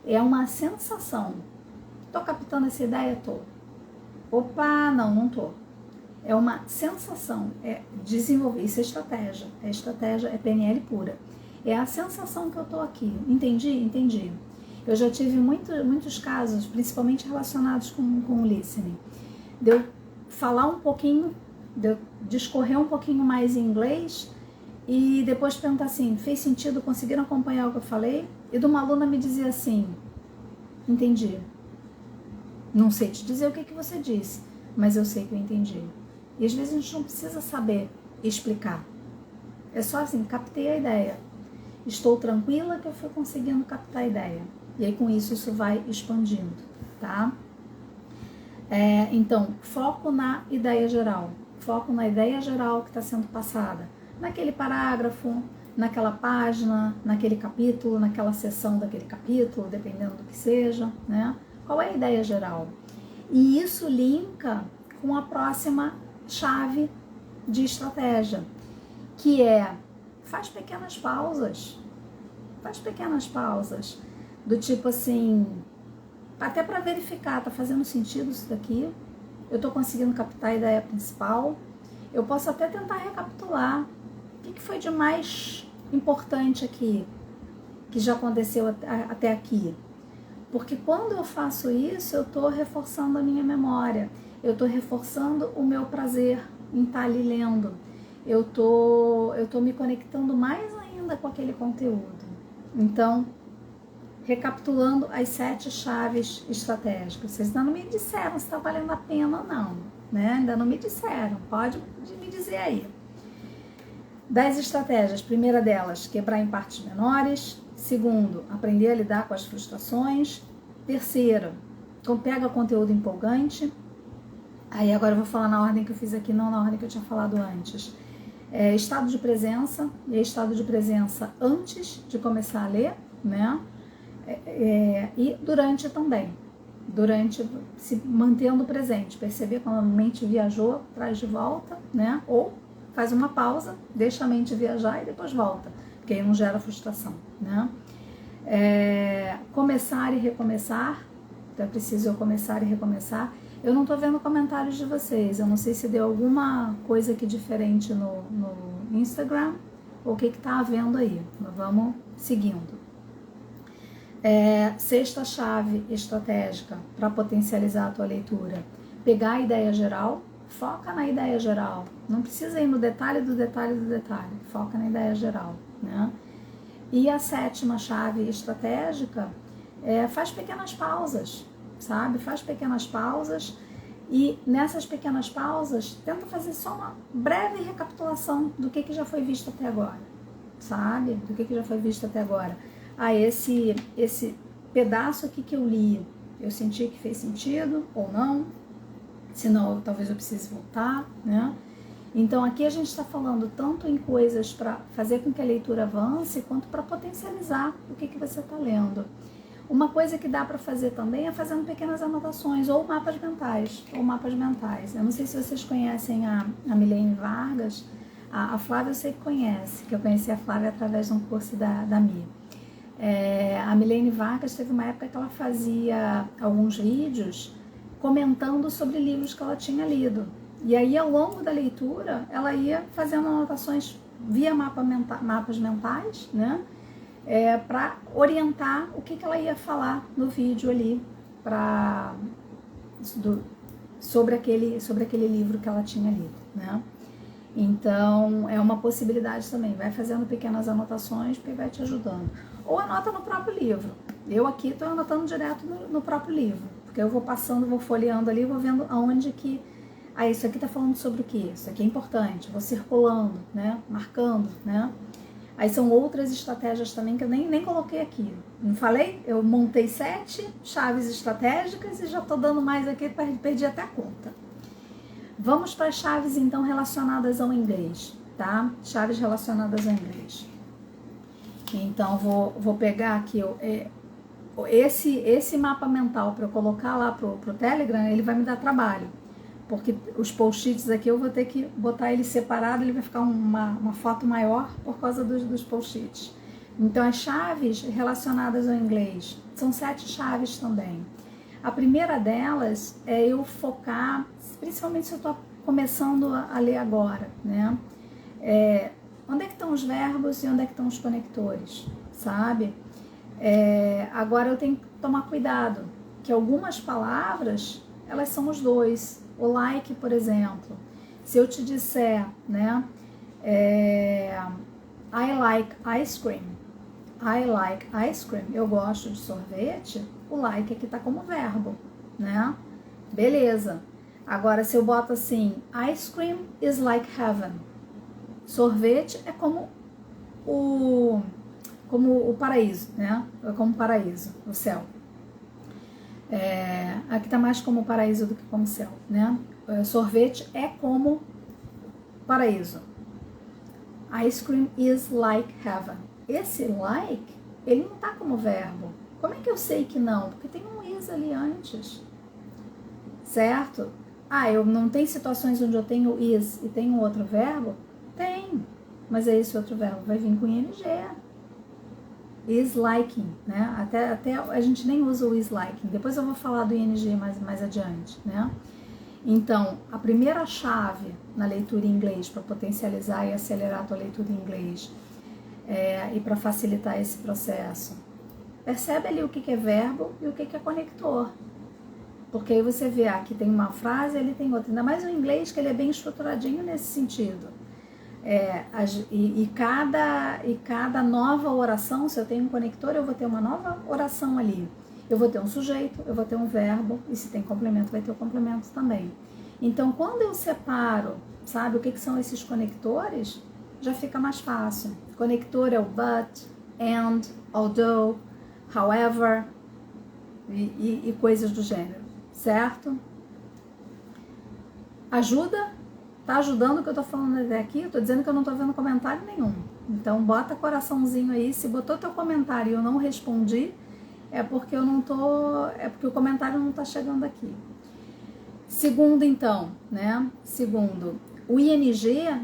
É uma sensação. Tô captando essa ideia? Tô. Opa, não tô. é uma sensação, é desenvolver, isso é estratégia, é PNL pura. É a sensação que eu tô aqui, entendi? Entendi. Eu já tive muitos casos, principalmente relacionados com o listening, de eu falar um pouquinho, de eu discorrer um pouquinho mais em inglês e depois perguntar assim, fez sentido, conseguiram acompanhar o que eu falei? E de uma aluna me dizia assim, entendi. Não sei te dizer o que você disse, mas eu sei que eu entendi. E às vezes a gente não precisa saber explicar. É só assim, captei a ideia. Estou tranquila que eu fui conseguindo captar a ideia. E aí com isso vai expandindo, tá? Então, foco na ideia geral. Foco na ideia geral que está sendo passada. Naquele parágrafo, naquela página, naquele capítulo, naquela seção daquele capítulo, dependendo do que seja, né? Qual é a ideia geral? E isso linka com a próxima chave de estratégia, que é faz pequenas pausas. Faz pequenas pausas. Do tipo assim, até para verificar, tá fazendo sentido isso daqui? Eu tô conseguindo captar a ideia principal? Eu posso até tentar recapitular. O que foi de mais importante aqui, que já aconteceu até aqui? Porque quando eu faço isso, eu estou reforçando a minha memória, eu estou reforçando o meu prazer em estar ali lendo, eu tô me conectando mais ainda com aquele conteúdo. Então, recapitulando as 7 chaves estratégicas, vocês ainda não me disseram se está valendo a pena ou não, né? Ainda não me disseram, pode me dizer aí. 10 estratégias, primeira delas, quebrar em partes menores. Segundo, aprender a lidar com as frustrações. Terceira, pega conteúdo empolgante. Aí agora eu vou falar na ordem que eu fiz aqui, não na ordem que eu tinha falado antes. Estado de presença, e estado de presença antes de começar a ler, né? E durante também. Durante, se mantendo presente. Perceber quando a mente viajou, traz de volta, né? Ou faz uma pausa, deixa a mente viajar e depois volta, porque aí não gera frustração, né? Começar e recomeçar, então é preciso eu começar e recomeçar. Eu não estou vendo comentários de vocês, eu não sei se deu alguma coisa aqui diferente no Instagram, ou o que está havendo aí, mas vamos seguindo. Sexta chave estratégica para potencializar a tua leitura, pegar a ideia geral, foca na ideia geral, não precisa ir no detalhe do detalhe do detalhe, foca na ideia geral, né? E a sétima chave estratégica faz pequenas pausas, sabe? Faz pequenas pausas e nessas pequenas pausas tenta fazer só uma breve recapitulação do que já foi visto até agora, sabe? Do que já foi visto até agora. Esse pedaço aqui que eu li, eu senti que fez sentido ou não? Senão talvez eu precise voltar, né? Então aqui a gente está falando tanto em coisas para fazer com que a leitura avance, quanto para potencializar o que você está lendo. Uma coisa que dá para fazer também é fazendo pequenas anotações, ou mapas mentais. Eu não sei se vocês conhecem a Milene Vargas, a Flávia eu sei que conhece, que eu conheci a Flávia através de um curso da Mi. A Milene Vargas teve uma época que ela fazia alguns vídeos comentando sobre livros que ela tinha lido. E aí, ao longo da leitura, ela ia fazendo anotações via mapas mentais, né? Para orientar o que ela ia falar no vídeo ali sobre aquele livro que ela tinha lido, né? Então, é uma possibilidade também. Vai fazendo pequenas anotações, porque vai te ajudando. Ou anota no próprio livro. Eu aqui estou anotando direto no próprio livro, porque eu vou passando, vou folheando ali, vou vendo aonde que... isso aqui está falando sobre o quê? Isso aqui é importante. Vou circulando, né? Marcando, né? Aí são outras estratégias também que eu nem coloquei aqui. Não falei? Eu montei 7 chaves estratégicas e já estou dando mais aqui, perdi até a conta. Vamos para as chaves, então, relacionadas ao inglês, tá? Chaves relacionadas ao inglês. Então, vou pegar aqui esse mapa mental para eu colocar lá pro Telegram, ele vai me dar trabalho. Porque os post-its aqui eu vou ter que botar ele separado, ele vai ficar uma foto maior por causa dos post-its. Então, as chaves relacionadas ao inglês são 7 chaves também. A primeira delas é eu focar, principalmente se eu estou começando a ler agora, né? Onde é que estão os verbos e onde é que estão os conectores, sabe? Agora eu tenho que tomar cuidado, que algumas palavras, elas são os dois. O like, por exemplo, se eu te disser, né? I like ice cream. I like ice cream. Eu gosto de sorvete. O like aqui tá como verbo, né? Beleza. Agora, se eu boto assim, ice cream is like heaven. Sorvete é como o paraíso, né? É como paraíso, o céu. Aqui tá mais como paraíso do que como céu, né? Sorvete é como paraíso. Ice cream is like heaven. Esse like, ele não tá como verbo. Como é que eu sei que não? Porque tem um is ali antes, certo? Eu não tenho situações onde eu tenho is e tenho outro verbo? Tem, mas esse outro verbo vai vir com ing. Is liking, né? Até a gente nem usa o is liking. Depois eu vou falar do ing mais adiante, né? Então, a primeira chave na leitura em inglês para potencializar e acelerar a tua leitura em inglês e para facilitar esse processo, percebe ali o que é verbo e o que é conector. Porque aí você vê, aqui tem uma frase, ele tem outra. Ainda mais o inglês, que ele é bem estruturadinho nesse sentido. Cada nova oração, se eu tenho um conector, eu vou ter uma nova oração ali. Eu vou ter um sujeito, eu vou ter um verbo, e se tem complemento, vai ter o complemento também. Então, quando eu separo, sabe, o que são esses conectores, já fica mais fácil. Conector é o but, and, although, however, e coisas do gênero, certo? Ajuda? Tá ajudando o que eu tô falando até aqui? Eu tô dizendo que eu não tô vendo comentário nenhum. Então, bota coraçãozinho aí. Se botou teu comentário e eu não respondi, é porque o comentário não tá chegando aqui. Segundo, então, né? Segundo, o ing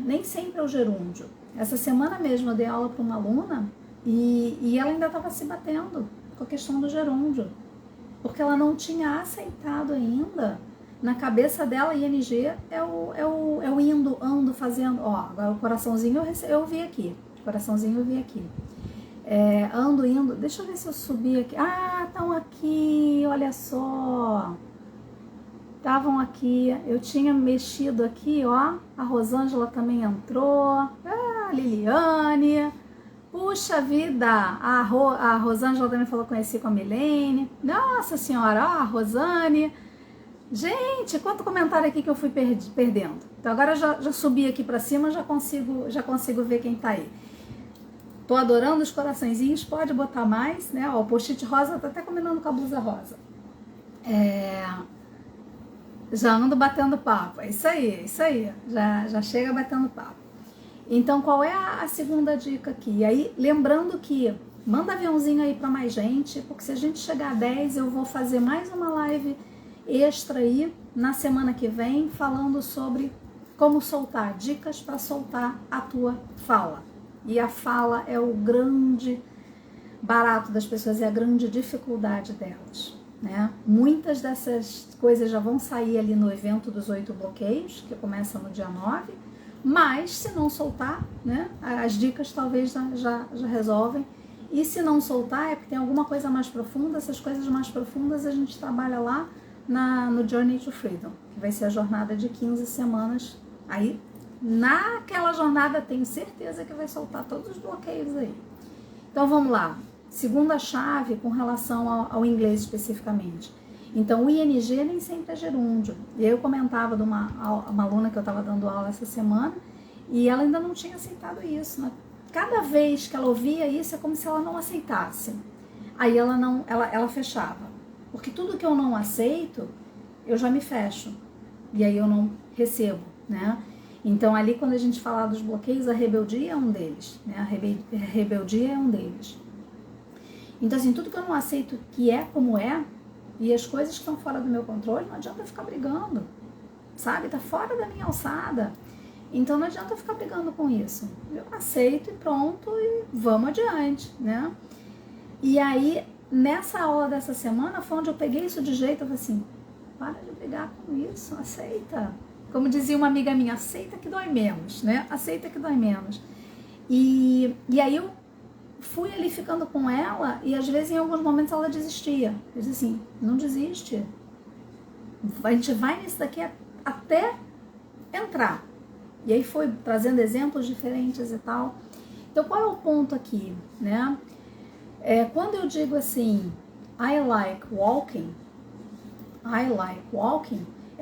nem sempre é o gerúndio. Essa semana mesmo eu dei aula para uma aluna e ela ainda estava se batendo com a questão do gerúndio, porque ela não tinha aceitado ainda. Na cabeça dela, ing é o indo, ando, fazendo. Agora o coraçãozinho eu vi aqui. Coraçãozinho eu vi aqui. Ando, indo. Deixa eu ver se eu subi aqui. Estão aqui, olha só. Estavam aqui. Eu tinha mexido aqui, ó. A Rosângela também entrou. A Liliane. Puxa vida. A Rosângela também falou que conheci com a Milene. Nossa senhora, ó, a Rosane. Gente, quanto comentário aqui que eu fui perdendo. Então agora já subi aqui para cima, já consigo ver quem tá aí. Tô adorando os coraçõezinhos, pode botar mais, né? Ó, o post-it rosa tá até combinando com a blusa rosa. Já ando batendo papo, é isso aí. Já chega batendo papo. Então, qual é a segunda dica aqui? E aí, lembrando que manda aviãozinho aí para mais gente, porque se a gente chegar a 10, eu vou fazer mais uma live extra aí na semana que vem, falando sobre como soltar, dicas para soltar a tua fala. E a fala é o grande barato das pessoas, é a grande dificuldade delas, né? Muitas dessas coisas já vão sair ali no evento dos 8 bloqueios, que começa no dia 9, mas se não soltar, né, as dicas talvez já resolvem. E se não soltar é porque tem alguma coisa mais profunda. Essas coisas mais profundas a gente trabalha lá no Journey to Freedom, que vai ser a jornada de 15 semanas. Aí, naquela jornada, tenho certeza que vai soltar todos os bloqueios aí. Então, vamos lá. Segunda chave com relação ao inglês especificamente. Então, o ing nem sempre é gerúndio. E eu comentava de uma aluna que eu estava dando aula essa semana, e ela ainda não tinha aceitado isso, né? Cada vez que ela ouvia isso, é como se ela não aceitasse. Aí ela fechava. Porque tudo que eu não aceito, eu já me fecho. E aí eu não recebo, né? Então, ali quando a gente fala dos bloqueios, a rebeldia é um deles, né? A rebeldia é um deles. Então, assim, tudo que eu não aceito que é como é, e as coisas que estão fora do meu controle, não adianta eu ficar brigando, sabe? Tá fora da minha alçada. Então, não adianta eu ficar brigando com isso. Eu aceito e pronto, e vamos adiante, né? E aí, nessa aula dessa semana, foi onde eu peguei isso de jeito, eu falei assim, para de brigar com isso, aceita. Como dizia uma amiga minha, aceita que dói menos, né? Aceita que dói menos. E aí eu fui ali ficando com ela e às vezes em alguns momentos ela desistia. Eu disse assim, não desiste. A gente vai nisso daqui até entrar. E aí foi trazendo exemplos diferentes e tal. Então qual é o ponto aqui, né? Quando eu digo assim, I like walking,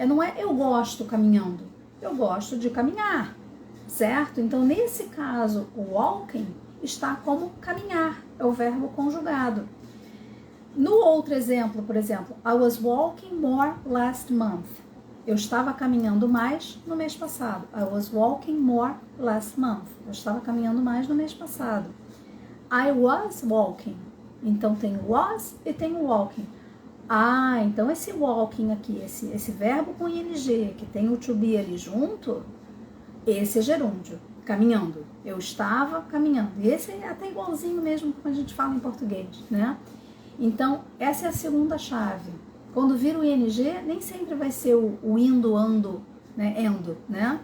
não é eu gosto caminhando, eu gosto de caminhar, certo? Então nesse caso, o walking está como caminhar, é o verbo conjugado. No outro exemplo, por exemplo, I was walking more last month. Eu estava caminhando mais no mês passado. I was walking more last month. Eu estava caminhando mais no mês passado. I was walking. Então tem was e tem walking. Ah, então esse walking aqui, esse verbo com ing, que tem o to be ali junto, esse é gerúndio, caminhando. Eu estava caminhando. E esse é até igualzinho mesmo como a gente fala em português, né? Então, essa é a segunda chave. Quando vira o ing, nem sempre vai ser o indo, ando, né? Endo, né?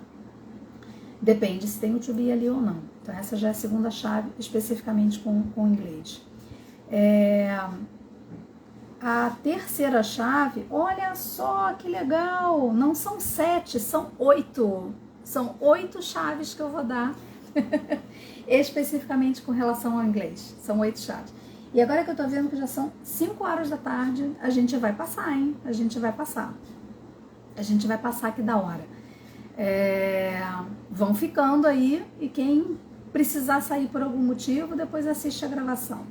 Depende se tem o to be ali ou não. Então, essa já é a segunda chave, especificamente com o inglês. A terceira chave, olha só que legal, não são 7, são 8. São 8 chaves que eu vou dar, especificamente com relação ao inglês. São 8 chaves. E agora que eu tô vendo que já são 5 horas da tarde, a gente vai passar, hein? A gente vai passar aqui da hora. Vão ficando aí e quem precisar sair por algum motivo, depois assiste a gravação.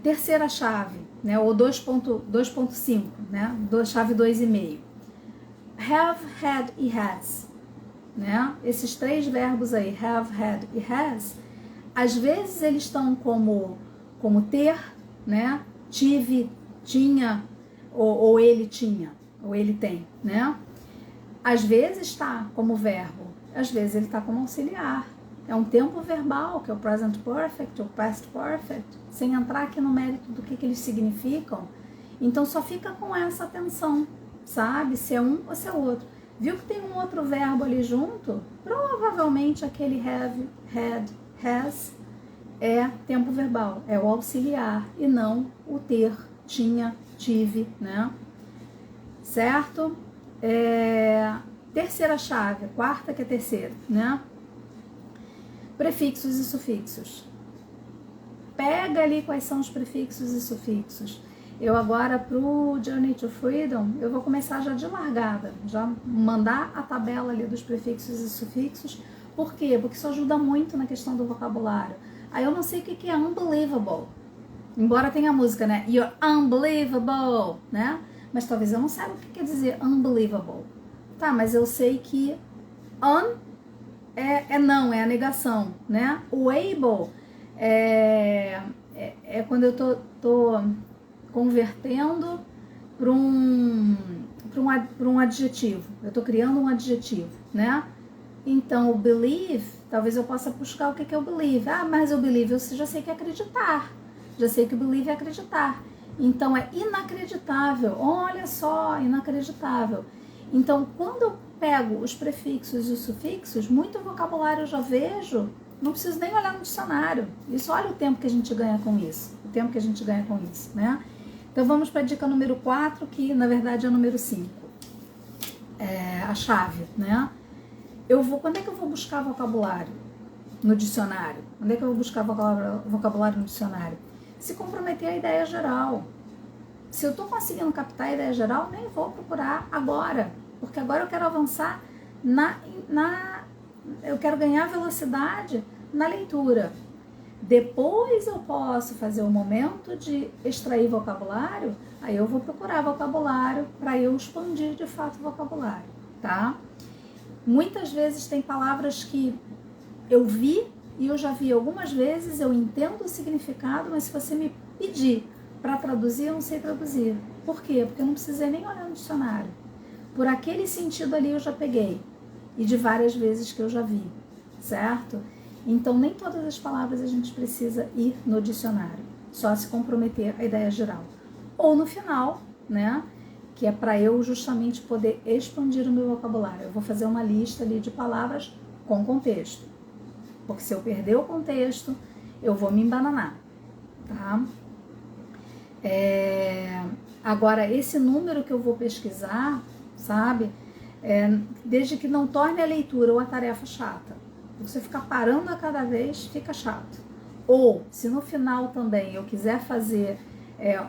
Terceira chave, né? Ou 2.5, né? Chave 2,5. Have, had e has, né? Esses 3 verbos aí, have, had e has, às vezes eles estão como ter, né? Tive, tinha, ou ele tinha, ou ele tem, né? Às vezes está como verbo, às vezes ele está como auxiliar. É um tempo verbal, que é o present perfect, o past perfect, sem entrar aqui no mérito do que eles significam. Então só fica com essa atenção, sabe? Se é um ou se é outro. Viu que tem um outro verbo ali junto? Provavelmente aquele have, had, has é tempo verbal, é o auxiliar e não o ter, tinha, tive, né? Certo? Terceira chave, quarta que é terceira, né? Prefixos e sufixos. Pega ali quais são os prefixos e sufixos. Eu agora pro Journey to Freedom, eu vou começar já de largada, já mandar a tabela ali dos prefixos e sufixos. Por quê? Porque isso ajuda muito na questão do vocabulário. Aí eu não sei o que é unbelievable. Embora tenha a música, né? You're unbelievable, né? Mas talvez eu não saiba o que quer dizer unbelievable. Tá, mas eu sei que não, é a negação, né? O able é quando eu tô convertendo para um adjetivo. Eu tô criando um adjetivo, né? Então, o believe, talvez eu possa buscar o que é o believe. Ah, mas o believe eu já sei que é acreditar. Já sei que o believe é acreditar. Então, é inacreditável. Olha só, inacreditável. Então, quando eu pego os prefixos e os sufixos, muito vocabulário eu já vejo, não preciso nem olhar no dicionário. Isso, olha o tempo que a gente ganha com isso. O tempo que a gente ganha com isso, né? Então, vamos para a dica número 4, que na verdade é a número 5. A chave, né? Quando é que eu vou buscar vocabulário no dicionário? Quando é que eu vou buscar vocabulário no dicionário? Se comprometer a ideia geral. Se eu estou conseguindo captar a ideia geral, nem vou procurar agora. Porque agora eu quero avançar eu quero ganhar velocidade na leitura. Depois eu posso fazer o momento de extrair vocabulário, aí eu vou procurar vocabulário para eu expandir de fato o vocabulário, tá? Muitas vezes tem palavras que eu vi e eu já vi algumas vezes, eu entendo o significado, mas se você me pedir para traduzir, eu não sei traduzir. Por quê? Porque eu não precisei nem olhar no dicionário. Por aquele sentido ali eu já peguei. E de várias vezes que eu já vi, certo? Então, nem todas as palavras a gente precisa ir no dicionário. Só se comprometer a ideia geral. Ou no final, né? que é para eu justamente poder expandir o meu vocabulário. Eu vou fazer uma lista ali de palavras com contexto, porque se eu perder o contexto, eu vou me embananar, tá? Agora, esse número que eu vou pesquisar, sabe? Desde que não torne a leitura ou a tarefa chata. Você ficar parando a cada vez, fica chato. Ou, se no final também eu quiser fazer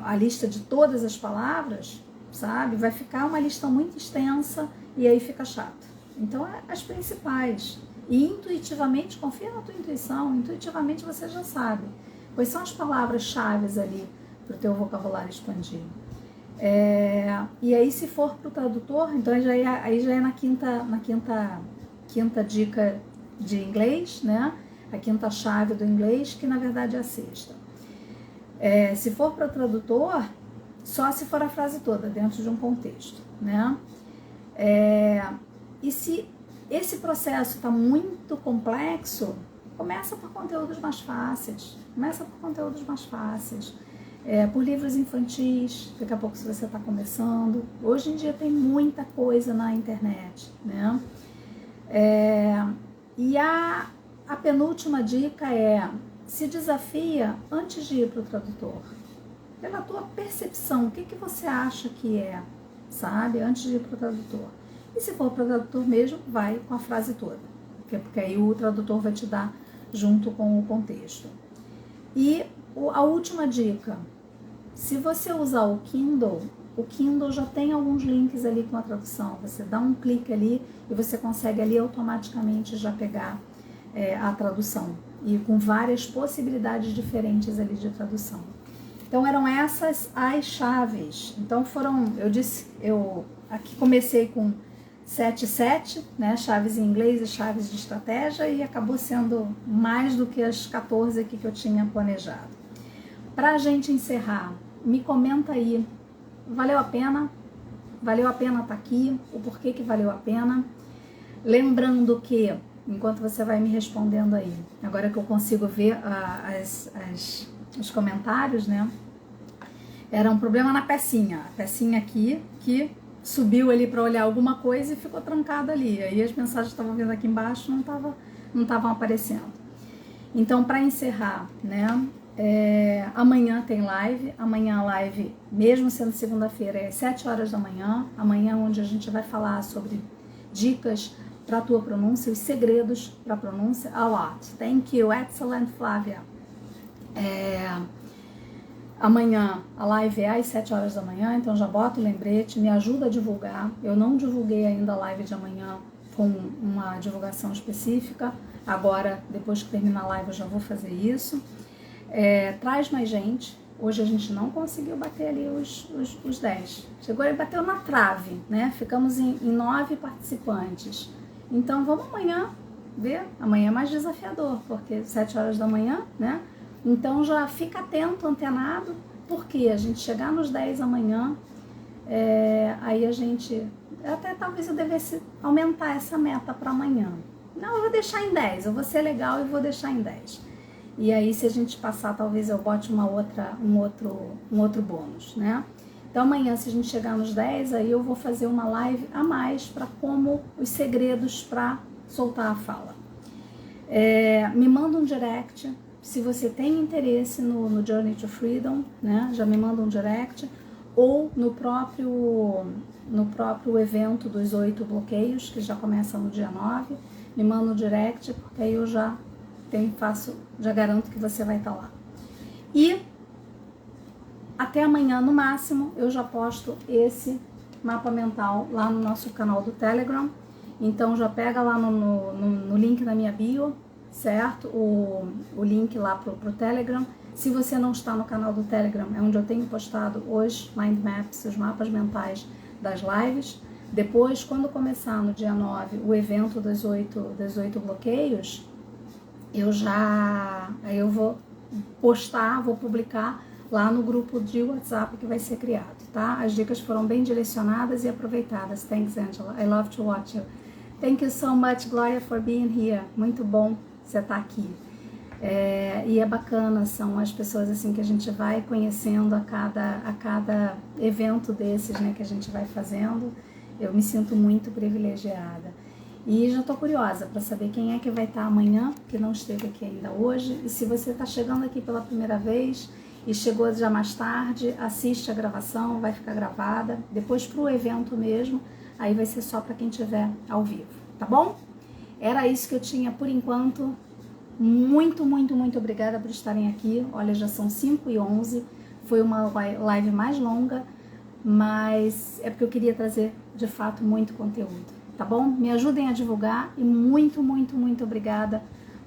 a lista de todas as palavras, sabe? Vai ficar uma lista muito extensa e aí fica chato. Então, as principais. E intuitivamente, confia na tua intuição, intuitivamente você já sabe quais são as palavras-chave ali para o teu vocabulário expandir. E aí, se for para o tradutor, então aí já é na quinta dica de inglês, né? A quinta chave do inglês, que na verdade é a sexta. Se for para o tradutor, só se for a frase toda, dentro de um contexto, né? E se esse processo está muito complexo, começa por conteúdos mais fáceis. Por livros infantis, daqui a pouco se você está começando. Hoje em dia tem muita coisa na internet, né? E a penúltima dica se desafia antes de ir para o tradutor. Pela tua percepção, o que você acha que sabe? Antes de ir para o tradutor. E se for para o tradutor mesmo, vai com a frase toda. Porque aí o tradutor vai te dar junto com o contexto. E a última dica, se você usar o Kindle já tem alguns links ali com a tradução. Você dá um clique ali e você consegue ali automaticamente já pegar a tradução. E com várias possibilidades diferentes ali de tradução. Então eram essas as chaves. Então eu aqui comecei com 7, né, chaves em inglês e chaves de estratégia, e acabou sendo mais do que as 14 aqui que eu tinha planejado. Para a gente encerrar, me comenta aí, valeu a pena? Valeu a pena estar aqui? O porquê que valeu a pena? Lembrando que, enquanto você vai me respondendo aí, agora que eu consigo ver os comentários, né? Era um problema na pecinha. A pecinha aqui que subiu ali para olhar alguma coisa e ficou trancada ali. Aí as mensagens que estavam vindo aqui embaixo não estavam aparecendo. Então, para encerrar, né? Amanhã tem live. Amanhã a live, mesmo sendo segunda-feira, é às 7 horas da manhã. Amanhã, onde a gente vai falar sobre dicas para a tua pronúncia, os segredos para a pronúncia. A lot. Thank you. Excellent, Flávia. Amanhã a live é às 7 horas da manhã, então já bota o lembrete, me ajuda a divulgar. Eu não divulguei ainda a live de amanhã com uma divulgação específica. Agora, depois que terminar a live, eu já vou fazer isso. Traz mais gente. Hoje a gente não conseguiu bater ali os 10. Chegou e bateu na trave, né? Ficamos em 9 participantes. Então vamos amanhã ver. Amanhã é mais desafiador, porque 7 horas da manhã, né? Então já fica atento, antenado, porque a gente chegar nos 10 amanhã, aí a gente, até talvez eu devesse aumentar essa meta para amanhã. Não, eu vou deixar em 10, eu vou ser legal e vou deixar em 10. E aí se a gente passar, talvez eu bote um outro bônus, né? Então amanhã, se a gente chegar nos 10, aí eu vou fazer uma live a mais para como os segredos para soltar a fala. Me manda um direct. Se você tem interesse no Journey to Freedom, né, já me manda um direct, ou no próprio evento dos 8 bloqueios, que já começa no dia 9, me manda um direct, porque aí eu já garanto que você vai estar lá. E até amanhã, no máximo, eu já posto esse mapa mental lá no nosso canal do Telegram. Então já pega lá no link na minha bio, certo? O link lá pro Telegram. Se você não está no canal do Telegram, é onde eu tenho postado os mind maps, os mapas mentais das lives. Depois, quando começar no dia 9 o evento dos 8 bloqueios, eu vou postar, vou publicar lá no grupo de WhatsApp que vai ser criado, tá? As dicas foram bem direcionadas e aproveitadas. Thanks, Angela. I love to watch you. Thank you so much, Gloria, for being here. Muito bom você estar aqui. E é bacana, são as pessoas assim que a gente vai conhecendo a cada evento desses, né, que a gente vai fazendo. Eu me sinto muito privilegiada. E já estou curiosa para saber quem é que vai estar amanhã, que não esteve aqui ainda hoje. E se você está chegando aqui pela primeira vez e chegou já mais tarde, assiste a gravação, vai ficar gravada. Depois para o evento mesmo, aí vai ser só para quem estiver ao vivo, tá bom? Era isso que eu tinha por enquanto. Muito, muito, muito obrigada por estarem aqui. Olha, já são 5h11. Foi uma live mais longa, mas é porque eu queria trazer, de fato, muito conteúdo, tá bom? Me ajudem a divulgar e muito, muito, muito obrigada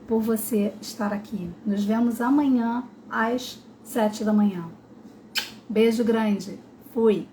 por você estar aqui. Nos vemos amanhã às 7 da manhã. Beijo grande. Fui!